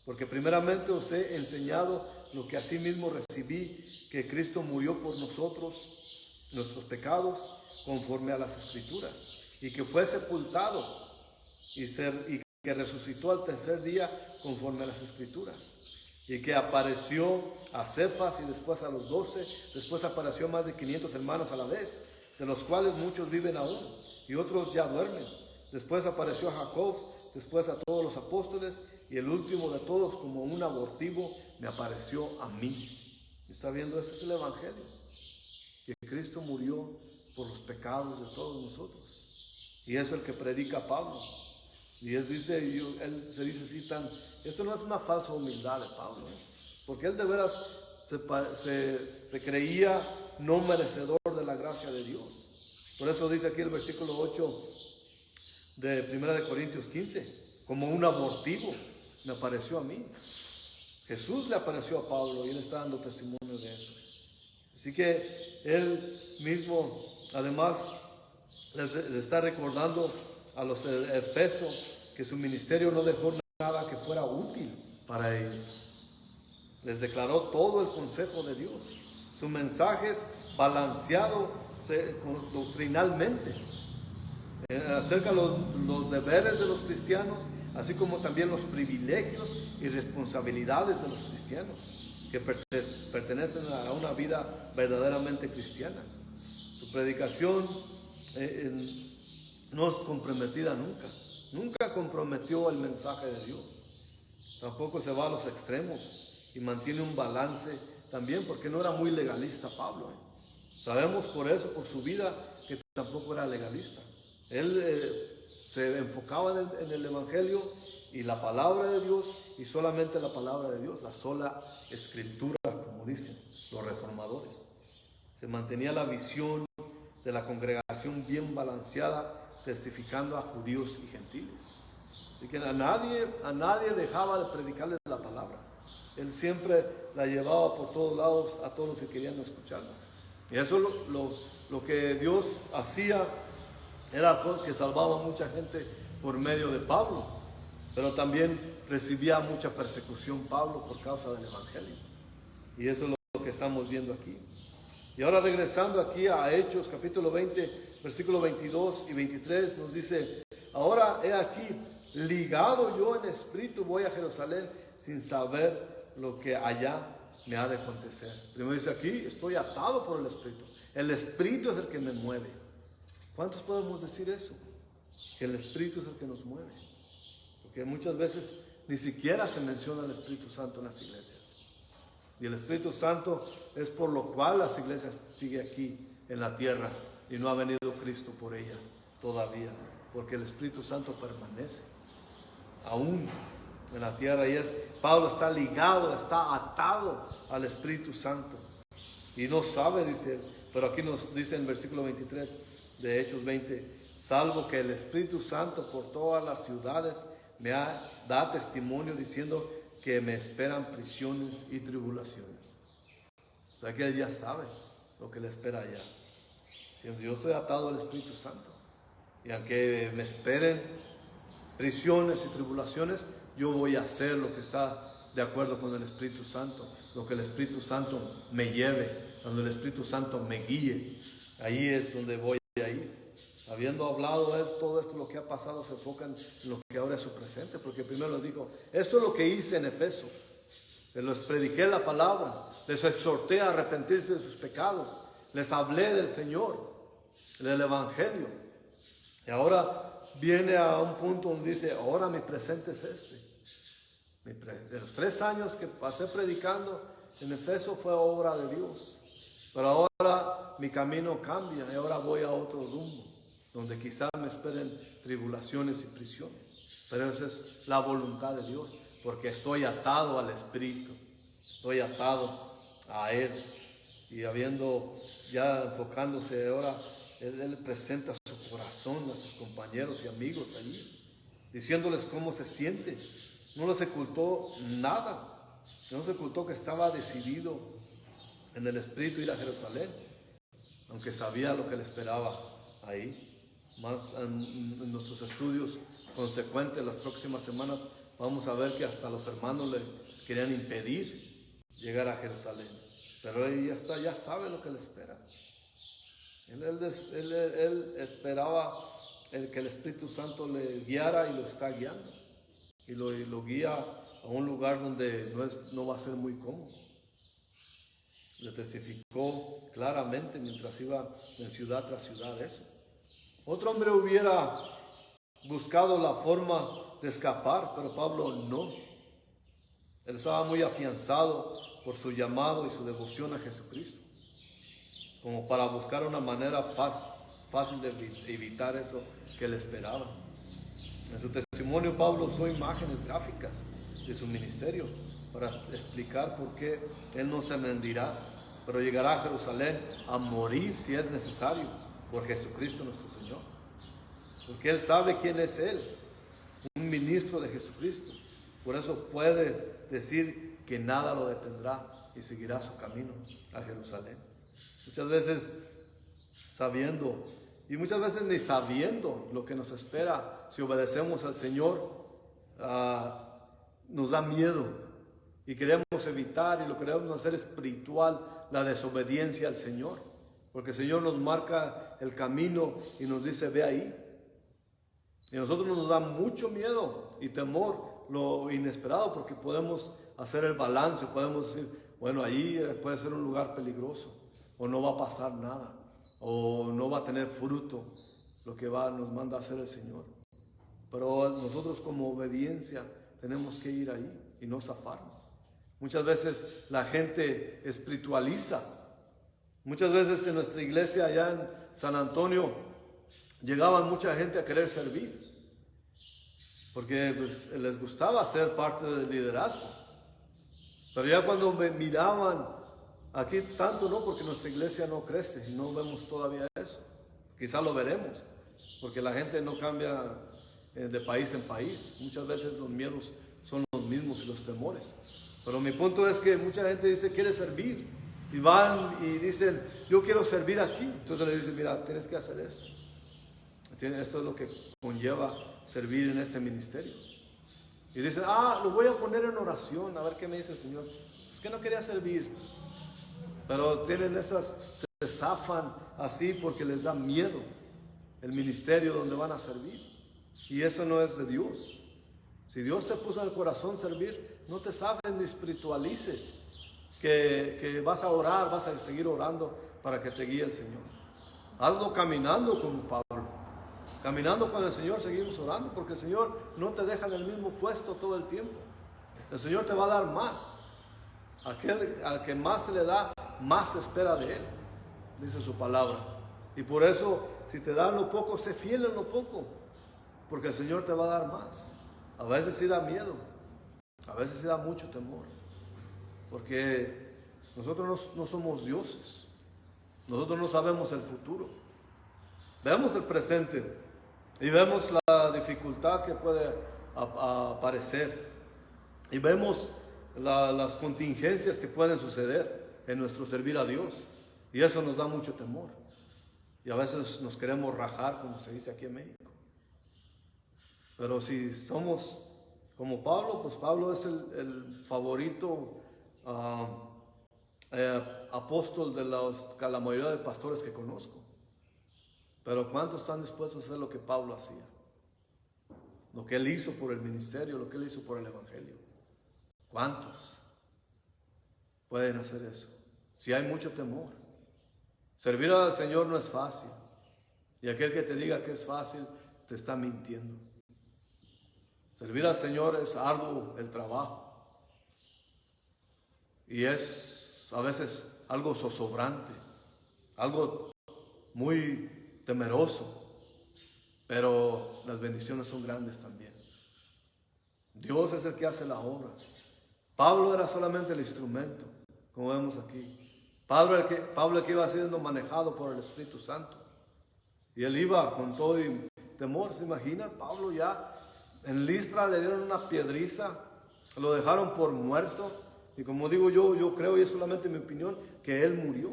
A: Porque primeramente os he enseñado lo que asimismo recibí, que Cristo murió por nosotros, nuestros pecados, conforme a las Escrituras, y que fue sepultado y que resucitó al tercer día, conforme a las Escrituras, y que apareció a Cefas y después a los 12, después apareció a más de 500 hermanos a la vez, de los cuales muchos viven aún y otros ya duermen. Después apareció a Jacob, después a todos los apóstoles, y el último de todos, como un abortivo, me apareció a mí. ¿Está viendo? Ese es el evangelio, que Cristo murió por los pecados de todos nosotros, y es el que predica Pablo. Y él se dice así esto no es una falsa humildad de Pablo, porque él de veras se creía no merecedor de la gracia de Dios. Por eso dice aquí el versículo 8 de 1 Corintios 15: como un abortivo, me apareció a mí. Jesús le apareció a Pablo y él está dando testimonio de eso. Así que él mismo, además, les está recordando a los efesios que su ministerio no dejó nada que fuera útil para ellos. Les declaró todo el consejo de Dios. Su mensaje es balanceado doctrinalmente acerca de los deberes de los cristianos, así como también los privilegios y responsabilidades de los cristianos que pertenecen a una vida verdaderamente cristiana. Su predicación no es comprometida nunca comprometió el mensaje de Dios. Tampoco se va a los extremos y mantiene un balance también, porque no era muy legalista Pablo. Sabemos por eso, por su vida, que tampoco era legalista. Él se enfocaba en el Evangelio y la palabra de Dios, y solamente la palabra de Dios, la sola escritura, como dicen los reformadores. Se mantenía la visión de la congregación bien balanceada, testificando a judíos y gentiles. Así que a nadie dejaba de predicarle la palabra. Él siempre la llevaba por todos lados a todos los que querían escucharla. Y eso lo que Dios hacía era que salvaba a mucha gente por medio de Pablo, pero también recibía mucha persecución Pablo por causa del Evangelio. Y eso es lo que estamos viendo aquí. Y ahora regresando aquí a Hechos capítulo 20, versículo 22 y 23, nos dice: ahora he aquí, ligado yo en espíritu, voy a Jerusalén sin saber lo que allá me ha de acontecer. Primero dice aquí, estoy atado por el Espíritu. El Espíritu es el que me mueve. ¿Cuántos podemos decir eso? Que el Espíritu es el que nos mueve. Porque muchas veces ni siquiera se menciona el Espíritu Santo en las iglesias. Y el Espíritu Santo es por lo cual las iglesias siguen aquí en la tierra y no ha venido Cristo por ella todavía. Porque el Espíritu Santo permanece aún en la tierra, y Pablo está ligado, está atado al Espíritu Santo y no sabe, dice, pero aquí nos dice en versículo 23 de Hechos 20: salvo que el Espíritu Santo por todas las ciudades me da testimonio diciendo que me esperan prisiones y tribulaciones. O sea que él ya sabe lo que le espera allá, diciendo: yo estoy atado al Espíritu Santo, y aunque me esperen prisiones y tribulaciones, yo voy a hacer lo que está de acuerdo con el Espíritu Santo, lo que el Espíritu Santo me lleve, cuando el Espíritu Santo me guíe. Ahí es donde voy a ir. Habiendo hablado de todo esto, lo que ha pasado, se enfoca en lo que ahora es su presente, porque primero les dijo: eso es lo que hice en Efeso, les prediqué la palabra, les exhorté a arrepentirse de sus pecados, les hablé del Señor, del Evangelio. Y ahora viene a un punto donde dice: ahora mi presente es este. De los 3 años que pasé predicando en Efeso fue obra de Dios, pero ahora mi camino cambia y ahora voy a otro rumbo, donde quizás me esperen tribulaciones y prisiones, pero esa es la voluntad de Dios, porque estoy atado al Espíritu, estoy atado a Él. Y habiendo ya enfocándose ahora, Él presenta su corazón a sus compañeros y amigos allí, diciéndoles cómo se siente. No les ocultó nada, no se ocultó que estaba decidido en el Espíritu ir a Jerusalén, aunque sabía lo que le esperaba ahí. Más en nuestros estudios consecuentes las próximas semanas vamos a ver que hasta los hermanos le querían impedir llegar a Jerusalén, pero él ya sabe lo que le espera. Él esperaba que el Espíritu Santo le guiara y lo está guiando, y lo guía a un lugar donde no va a ser muy cómodo. Le testificó claramente mientras iba en ciudad tras ciudad eso. Otro hombre hubiera buscado la forma de escapar, pero Pablo no. Él estaba muy afianzado por su llamado y su devoción a Jesucristo, como para buscar una manera fácil de evitar eso que le esperaba. En su testimonio, Pablo usó imágenes gráficas de su ministerio para explicar por qué él no se rendirá, pero llegará a Jerusalén a morir si es necesario por Jesucristo nuestro Señor, porque él sabe quién es Él un ministro de Jesucristo. Por eso puede decir que nada lo detendrá y seguirá su camino a Jerusalén. Muchas veces sabiendo, y muchas veces ni sabiendo lo que nos espera si obedecemos al Señor, nos da miedo y queremos evitar, y lo que queremos hacer espiritual, la desobediencia al Señor, porque el Señor nos marca el camino y nos dice: ve ahí. Y a nosotros nos da mucho miedo y temor lo inesperado, porque podemos hacer el balance, podemos decir: bueno, allí puede ser un lugar peligroso, o no va a pasar nada, o no va a tener fruto lo que nos manda a hacer el Señor. Pero nosotros, como obediencia, tenemos que ir ahí y no zafarnos. Muchas veces la gente espiritualiza. Muchas veces en nuestra iglesia allá en San Antonio llegaban mucha gente a querer servir, porque pues, les gustaba ser parte del liderazgo. Pero ya cuando me miraban, aquí tanto no, porque nuestra iglesia no crece y no vemos todavía eso. Quizá lo veremos, porque la gente no cambia de país en país. Muchas veces los miedos son los mismos y los temores. Pero mi punto es que mucha gente dice: quiere servir, y van y dicen: yo quiero servir aquí. Entonces le dicen: mira, tienes que hacer esto. Esto es lo que conlleva servir en este ministerio. Y dicen: lo voy a poner en oración, a ver qué me dice el Señor. Es que no quería servir. Pero tienen se zafan así porque les da miedo el ministerio donde van a servir. Y eso no es de Dios. Si Dios te puso en el corazón servir, no te zafes ni espiritualices que vas a orar, vas a seguir orando para que te guíe el Señor. Hazlo caminando como Pablo. Caminando con el Señor seguimos orando, porque el Señor no te deja en el mismo puesto todo el tiempo. El Señor te va a dar más. Al que más se le da, más se espera de Él, dice su palabra. Y por eso, si te dan lo poco, sé fiel en lo poco, porque el Señor te va a dar más. A veces sí da miedo, a veces sí da mucho temor, porque nosotros no somos dioses. Nosotros no sabemos el futuro. Vemos el presente y vemos la dificultad que puede aparecer, y vemos las contingencias que pueden suceder en nuestro servir a Dios, y eso nos da mucho temor, y a veces nos queremos rajar, como se dice aquí en México. Pero si somos como Pablo, pues Pablo es el favorito apóstol de la mayoría de pastores que conozco. Pero ¿cuántos están dispuestos a hacer lo que Pablo hacía? Lo que él hizo por el ministerio, lo que él hizo por el evangelio. ¿Cuántos pueden hacer eso? Si hay mucho temor. Servir al Señor no es fácil. Y aquel que te diga que es fácil, te está mintiendo. Servir al Señor es arduo el trabajo. Y es a veces algo zozobrante, algo muy temeroso, pero las bendiciones son grandes también. Dios es el que hace la obra. Pablo era solamente el instrumento, como vemos aquí. Pablo el que iba siendo manejado por el Espíritu Santo. Y él iba con todo y temor. ¿Se imaginan? Pablo ya en Listra le dieron una piedriza, lo dejaron por muerto. Y como digo yo creo, y es solamente mi opinión, que él murió,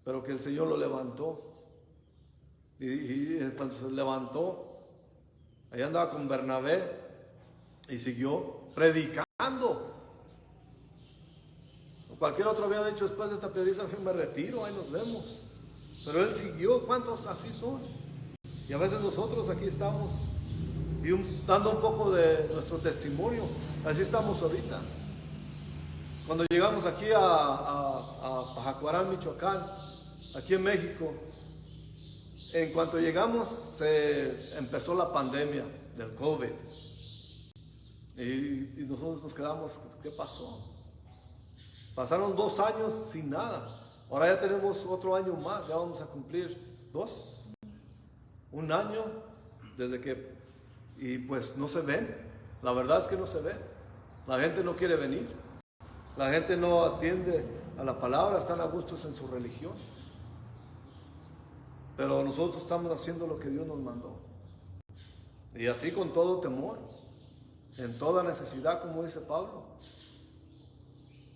A: pero que el Señor lo levantó. Y cuando se levantó, ahí andaba con Bernabé y siguió predicando. Cualquier otro había dicho: después de esta piedriza me retiro, ahí nos vemos. Pero él siguió. ¿Cuántos así son? Y a veces nosotros aquí estamos dando un poco de nuestro testimonio. Así estamos ahorita. Cuando llegamos aquí a Pajacuarán, Michoacán, aquí en México, en cuanto llegamos se empezó la pandemia del COVID. Y nosotros nos quedamos: ¿qué pasó? Pasaron 2 años sin nada. Ahora ya tenemos otro año más, ya vamos a cumplir 1 año desde que... Y pues no se ven, la verdad es que no se ven. La gente no quiere venir, la gente no atiende a la palabra, están a gustos en su religión. Pero nosotros estamos haciendo lo que Dios nos mandó. Y así con todo temor, en toda necesidad, como dice Pablo.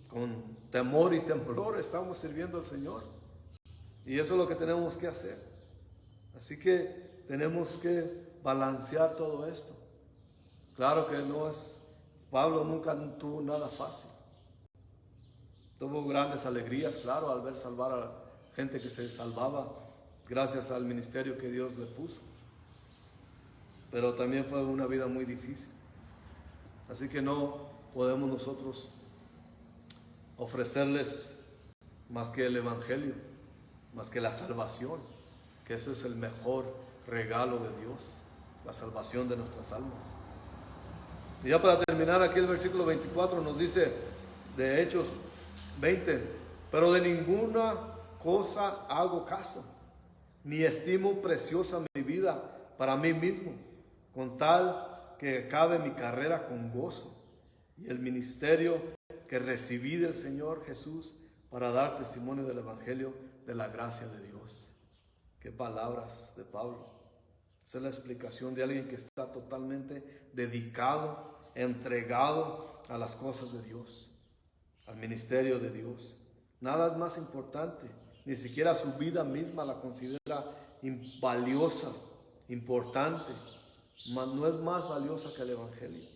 A: Con temor y temblor estamos sirviendo al Señor. Y eso es lo que tenemos que hacer. Así que tenemos que balancear todo esto. Claro que no es, Pablo nunca tuvo nada fácil. Tuvo grandes alegrías, claro, al ver salvar a gente que se salvaba gracias al ministerio que Dios le puso. Pero también fue una vida muy difícil. Así que no podemos nosotros ofrecerles más que el Evangelio, más que la salvación, que eso es el mejor regalo de Dios, la salvación de nuestras almas. Y ya para terminar, aquí el versículo 24 nos dice de Hechos 20, pero de ninguna cosa hago caso, ni estimo preciosa mi vida para mí mismo, con tal que acabe mi carrera con gozo y el ministerio que recibí del Señor Jesús para dar testimonio del Evangelio de la gracia de Dios. Qué palabras de Pablo. Esa es la explicación de alguien que está totalmente dedicado, entregado a las cosas de Dios, al ministerio de Dios. Nada es más importante, ni siquiera su vida misma la considera valiosa, importante, no es más valiosa que el Evangelio.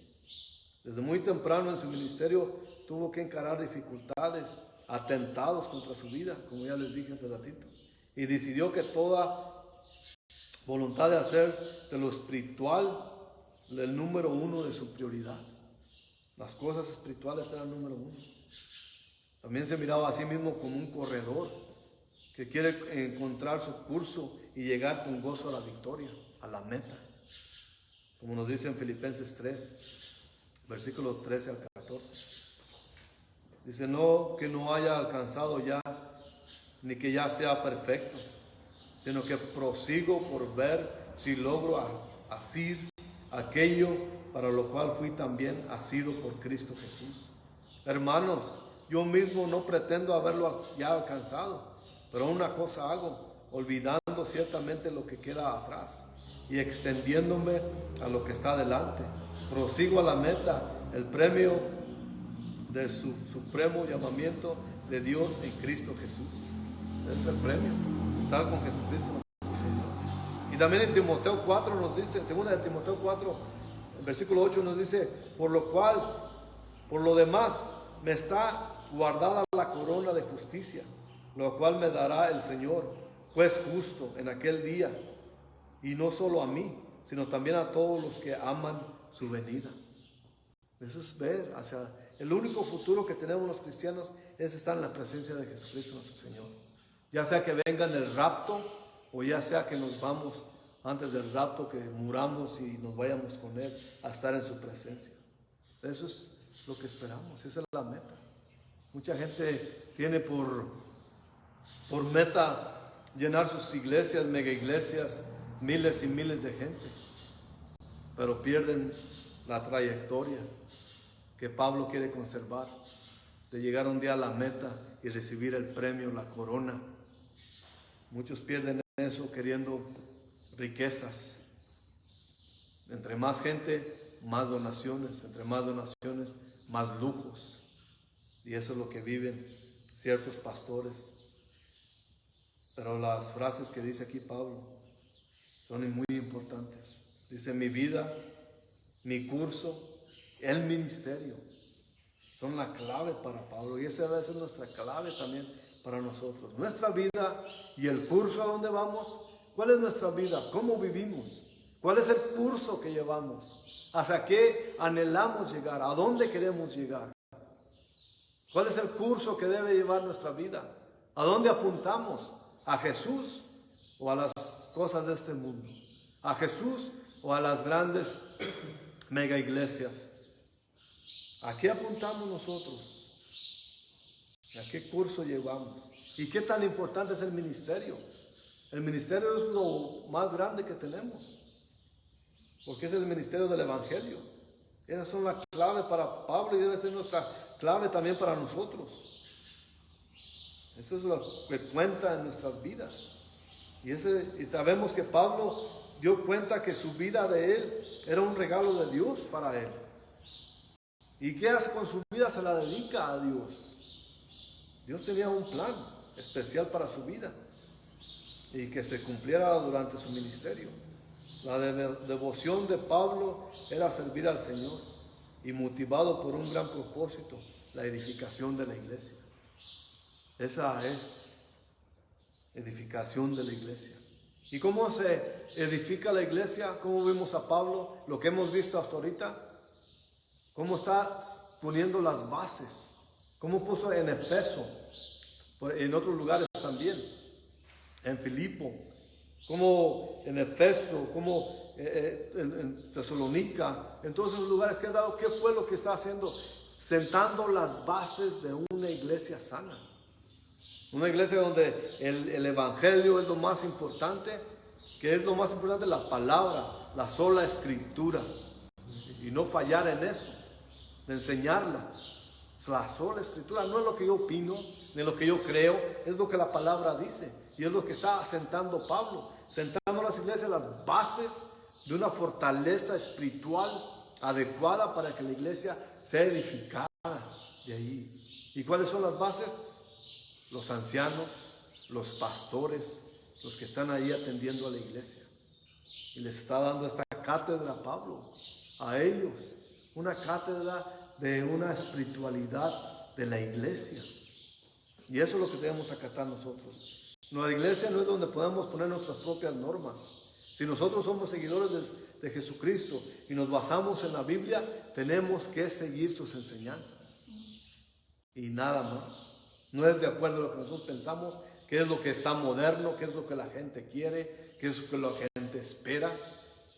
A: Desde muy temprano en su ministerio tuvo que encarar dificultades, atentados contra su vida, como ya les dije hace ratito, y decidió que toda voluntad de hacer de lo espiritual el número uno de su prioridad. Las cosas espirituales eran el número uno. También se miraba a sí mismo como un corredor que quiere encontrar su curso y llegar con gozo a la victoria, a la meta. Como nos dice en Filipenses 3, versículos 13 al 14. Dice, no que no haya alcanzado ya, ni que ya sea perfecto, sino que prosigo por ver si logro asir aquello para lo cual fui también asido por Cristo Jesús. Hermanos, yo mismo no pretendo haberlo ya alcanzado, pero una cosa hago, olvidando ciertamente lo que queda atrás y extendiéndome a lo que está delante. Prosigo a la meta, el premio de su supremo llamamiento de Dios en Cristo Jesús. Ese es el premio, estar con Jesucristo nuestro Señor. Y también en Timoteo 4 nos dice, en 2 de Timoteo 4, el versículo 8 nos dice, por lo demás, me está guardada la corona de justicia, lo cual me dará el Señor, juez justo, en aquel día, y no solo a mí, sino también a todos los que aman su venida. Eso es ver hacia el único futuro que tenemos los cristianos, es estar en la presencia de Jesucristo nuestro Señor. Ya sea que venga en el rapto, o ya sea que nos vamos antes del rapto, que muramos y nos vayamos con Él a estar en su presencia. Eso es lo que esperamos, esa es la meta. Mucha gente tiene por meta llenar sus iglesias, mega iglesias, miles y miles de gente, pero pierden la trayectoria que Pablo quiere conservar, de llegar un día a la meta y recibir el premio, la corona. Muchos pierden eso queriendo riquezas. Entre más gente, más donaciones. Entre más donaciones, más lujos. Y eso es lo que viven ciertos pastores. Pero las frases que dice aquí Pablo son muy importantes. Dice, mi vida, mi curso, el ministerio, son la clave para Pablo. Y esa debe ser nuestra clave también para nosotros. Nuestra vida y el curso a donde vamos. ¿Cuál es nuestra vida? ¿Cómo vivimos? ¿Cuál es el curso que llevamos? ¿Hacia qué anhelamos llegar? ¿A dónde queremos llegar? ¿Cuál es el curso que debe llevar nuestra vida? ¿A dónde apuntamos? ¿A Jesús o a las cosas de este mundo? ¿A Jesús o a las grandes mega iglesias? ¿A qué apuntamos nosotros? ¿A qué curso llevamos? ¿Y qué tan importante es el ministerio? El ministerio es lo más grande que tenemos, porque es el ministerio del Evangelio. Esas son la clave para Pablo y debe ser nuestra clave también para nosotros. Eso es lo que cuenta en nuestras vidas. Y sabemos que Pablo dio cuenta que su vida de él era un regalo de Dios para él. ¿Y qué hace con su vida? Se la dedica a Dios. Dios tenía un plan especial para su vida y que se cumpliera durante su ministerio. La devoción de Pablo era servir al Señor y motivado por un gran propósito, la edificación de la iglesia. Esa es edificación de la iglesia. ¿Y cómo se edifica la iglesia? ¿Cómo vimos a Pablo? Lo que hemos visto hasta ahorita. ¿Cómo está poniendo las bases? ¿Cómo puso en Efeso? En otros lugares también. En Filipo. Como en Efeso. Como en Tesalónica. En todos esos lugares que ha dado. ¿Qué fue lo que está haciendo? Sentando las bases de una iglesia sana. Una iglesia donde el evangelio es lo más importante. ¿Qué es lo más importante? La palabra, la sola escritura. Y no fallar en eso. De enseñarla. La sola escritura no es lo que yo opino, ni lo que yo creo, es lo que la palabra dice. Y es lo que está asentando Pablo. Sentando las iglesias las bases de una fortaleza espiritual adecuada para que la iglesia sea edificada de ahí. ¿Y cuáles son las bases? Los ancianos, los pastores, los que están ahí atendiendo a la iglesia. Y les está dando esta cátedra a Pablo, a ellos, una cátedra de una espiritualidad de la iglesia. Y eso es lo que debemos acatar nosotros. Nuestra iglesia no es donde podemos poner nuestras propias normas. Si nosotros somos seguidores de Jesucristo y nos basamos en la Biblia, tenemos que seguir sus enseñanzas. Y nada más. No es de acuerdo a lo que nosotros pensamos, qué es lo que está moderno, qué es lo que la gente quiere, qué es lo que la gente espera.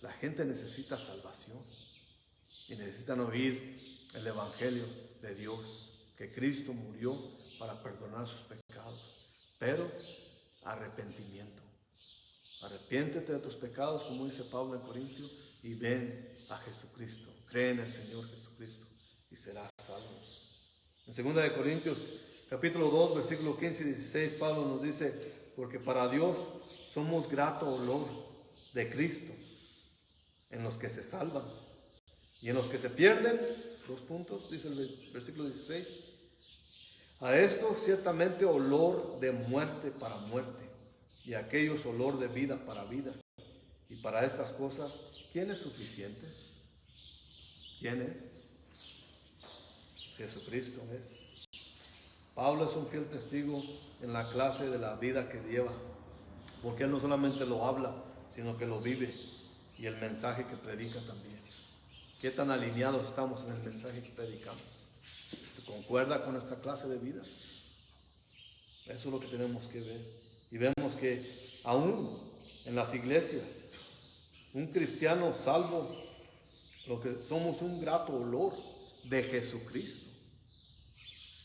A: La gente necesita salvación y necesitan oír el evangelio de Dios, que Cristo murió para perdonar sus pecados, pero arrepentimiento. Arrepiéntete de tus pecados, como dice Pablo en Corintios, y ven a Jesucristo. Cree en el Señor Jesucristo y serás salvo. En 2 Corintios capítulo 2, versículo 15 y 16, Pablo nos dice: porque para Dios somos grato olor de Cristo en los que se salvan, y en los que se pierden, 2 puntos, dice el versículo 16, a estos ciertamente olor de muerte para muerte, y a aquellos olor de vida para vida. Y para estas cosas, ¿quién es suficiente? ¿Quién es? Jesucristo es. Pablo es un fiel testigo en la clase de la vida que lleva, porque él no solamente lo habla, sino que lo vive, y el mensaje que predica también. ¿Qué tan alineados estamos en el mensaje que predicamos? ¿Concuerda con nuestra clase de vida? Eso es lo que tenemos que ver. Y vemos que aún en las iglesias, un cristiano salvo, lo que somos un grato olor de Jesucristo.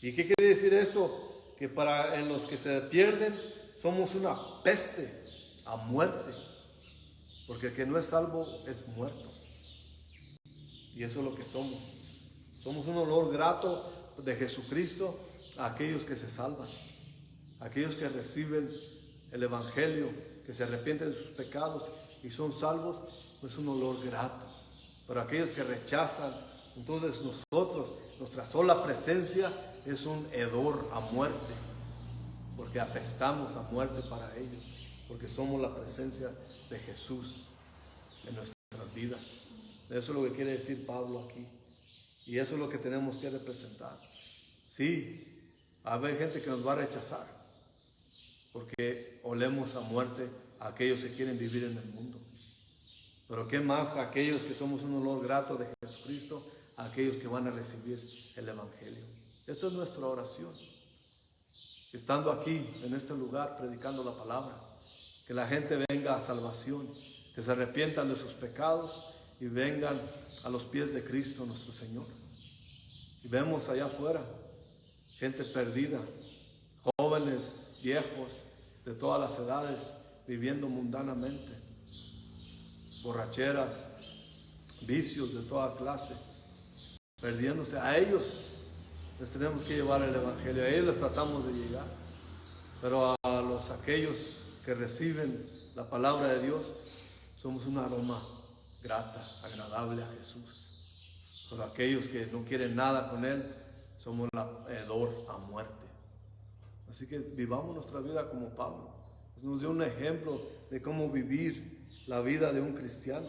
A: ¿Y qué quiere decir esto? Que en los que se pierden somos una peste a muerte, porque el que no es salvo es muerto. Y eso es lo que somos. Somos un olor grato de Jesucristo a aquellos que se salvan, a aquellos que reciben el evangelio, que se arrepienten de sus pecados y son salvos. Es un olor grato. Pero aquellos que rechazan, entonces nosotros, nuestra sola presencia es un hedor a muerte, porque apestamos a muerte para ellos, porque somos la presencia de Jesús en nuestras vidas. Eso es lo que quiere decir Pablo aquí, y eso es lo que tenemos que representar. Sí, hay gente que nos va a rechazar, porque olemos a muerte a aquellos que quieren vivir en el mundo. Pero qué más a aquellos que somos un olor grato de Jesucristo, a aquellos que van a recibir el evangelio. Esa es nuestra oración. Estando aquí, en este lugar, predicando la palabra, que la gente venga a salvación, que se arrepientan de sus pecados y vengan a los pies de Cristo nuestro Señor. Y vemos allá afuera gente perdida, jóvenes, viejos, de todas las edades, viviendo mundanamente, borracheras, vicios de toda clase, perdiéndose. A ellos les tenemos que llevar el evangelio, a ellos les tratamos de llegar, pero a aquellos que reciben la palabra de Dios, somos un aroma grata, agradable a Jesús. Pero aquellos que no quieren nada con Él, somos el hedor a muerte. Así que vivamos nuestra vida como Pablo. Nos dio un ejemplo de cómo vivir la vida de un cristiano.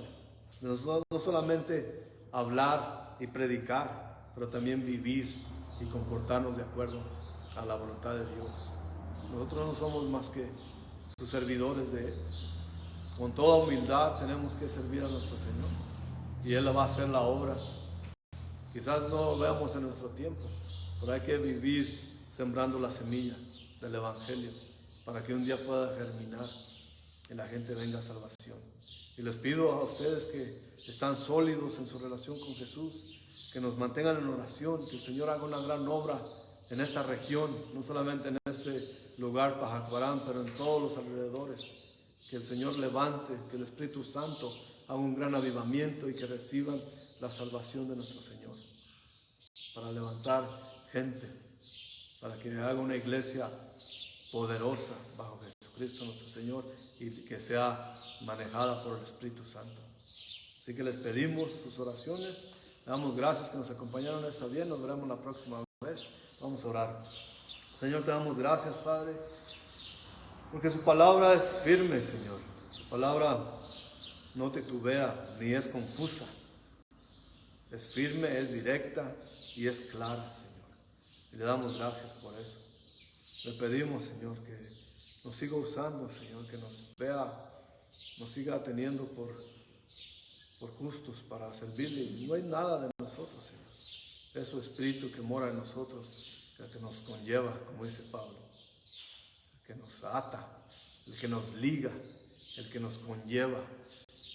A: No solamente hablar y predicar, pero también vivir y comportarnos de acuerdo a la voluntad de Dios. Nosotros no somos más que sus servidores de Él. Con toda humildad tenemos que servir a nuestro Señor y Él va a hacer la obra. Quizás no lo veamos en nuestro tiempo, pero hay que vivir sembrando la semilla del Evangelio para que un día pueda germinar y la gente venga a salvación. Y les pido a ustedes que están sólidos en su relación con Jesús, que nos mantengan en oración, que el Señor haga una gran obra en esta región, no solamente en este lugar, Pajacuarán, pero en todos los alrededores. Que el Señor levante, que el Espíritu Santo haga un gran avivamiento y que reciban la salvación de nuestro Señor. Para levantar gente, para que haga una iglesia poderosa bajo Jesucristo nuestro Señor y que sea manejada por el Espíritu Santo. Así que les pedimos sus oraciones, le damos gracias que nos acompañaron esta día, nos veremos la próxima vez. Vamos a orar. Señor, te damos gracias, Padre, porque su palabra es firme, Señor. Su palabra no titubea ni es confusa. Es firme, es directa y es clara, Señor. Y le damos gracias por eso. Le pedimos, Señor, que nos siga usando, Señor, que nos vea, nos siga teniendo por justos para servirle. Y no hay nada de nosotros, Señor. Es su Espíritu que mora en nosotros, el que nos conlleva, como dice Pablo, el que nos ata, el que nos liga, el que nos conlleva.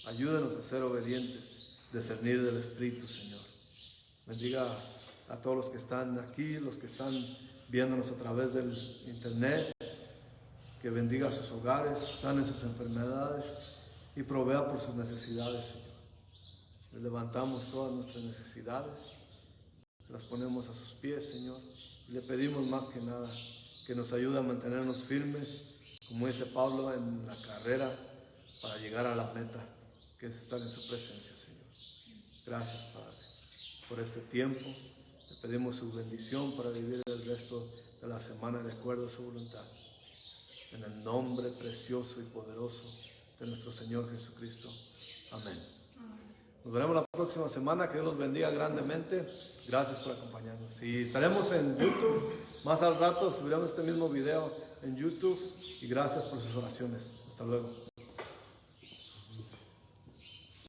A: Ayúdenos a ser obedientes, discernir del Espíritu, Señor. Bendiga a todos los que están aquí, los que están viéndonos a través del internet, que bendiga sus hogares, sane sus enfermedades y provea por sus necesidades, Señor. Le levantamos todas nuestras necesidades, las ponemos a sus pies, Señor, y le pedimos más que nada que nos ayude a mantenernos firmes, como dice Pablo, en la carrera para llegar a la meta, que es estar en su presencia, Señor. Gracias, Padre, por este tiempo. Le pedimos su bendición para vivir el resto de la semana de acuerdo a su voluntad. En el nombre precioso y poderoso de nuestro Señor Jesucristo. Amén. Nos veremos la próxima semana. Que Dios los bendiga grandemente. Gracias por acompañarnos. Y estaremos en YouTube. Más al rato subiremos este mismo video en YouTube. Y gracias por sus oraciones. Hasta luego.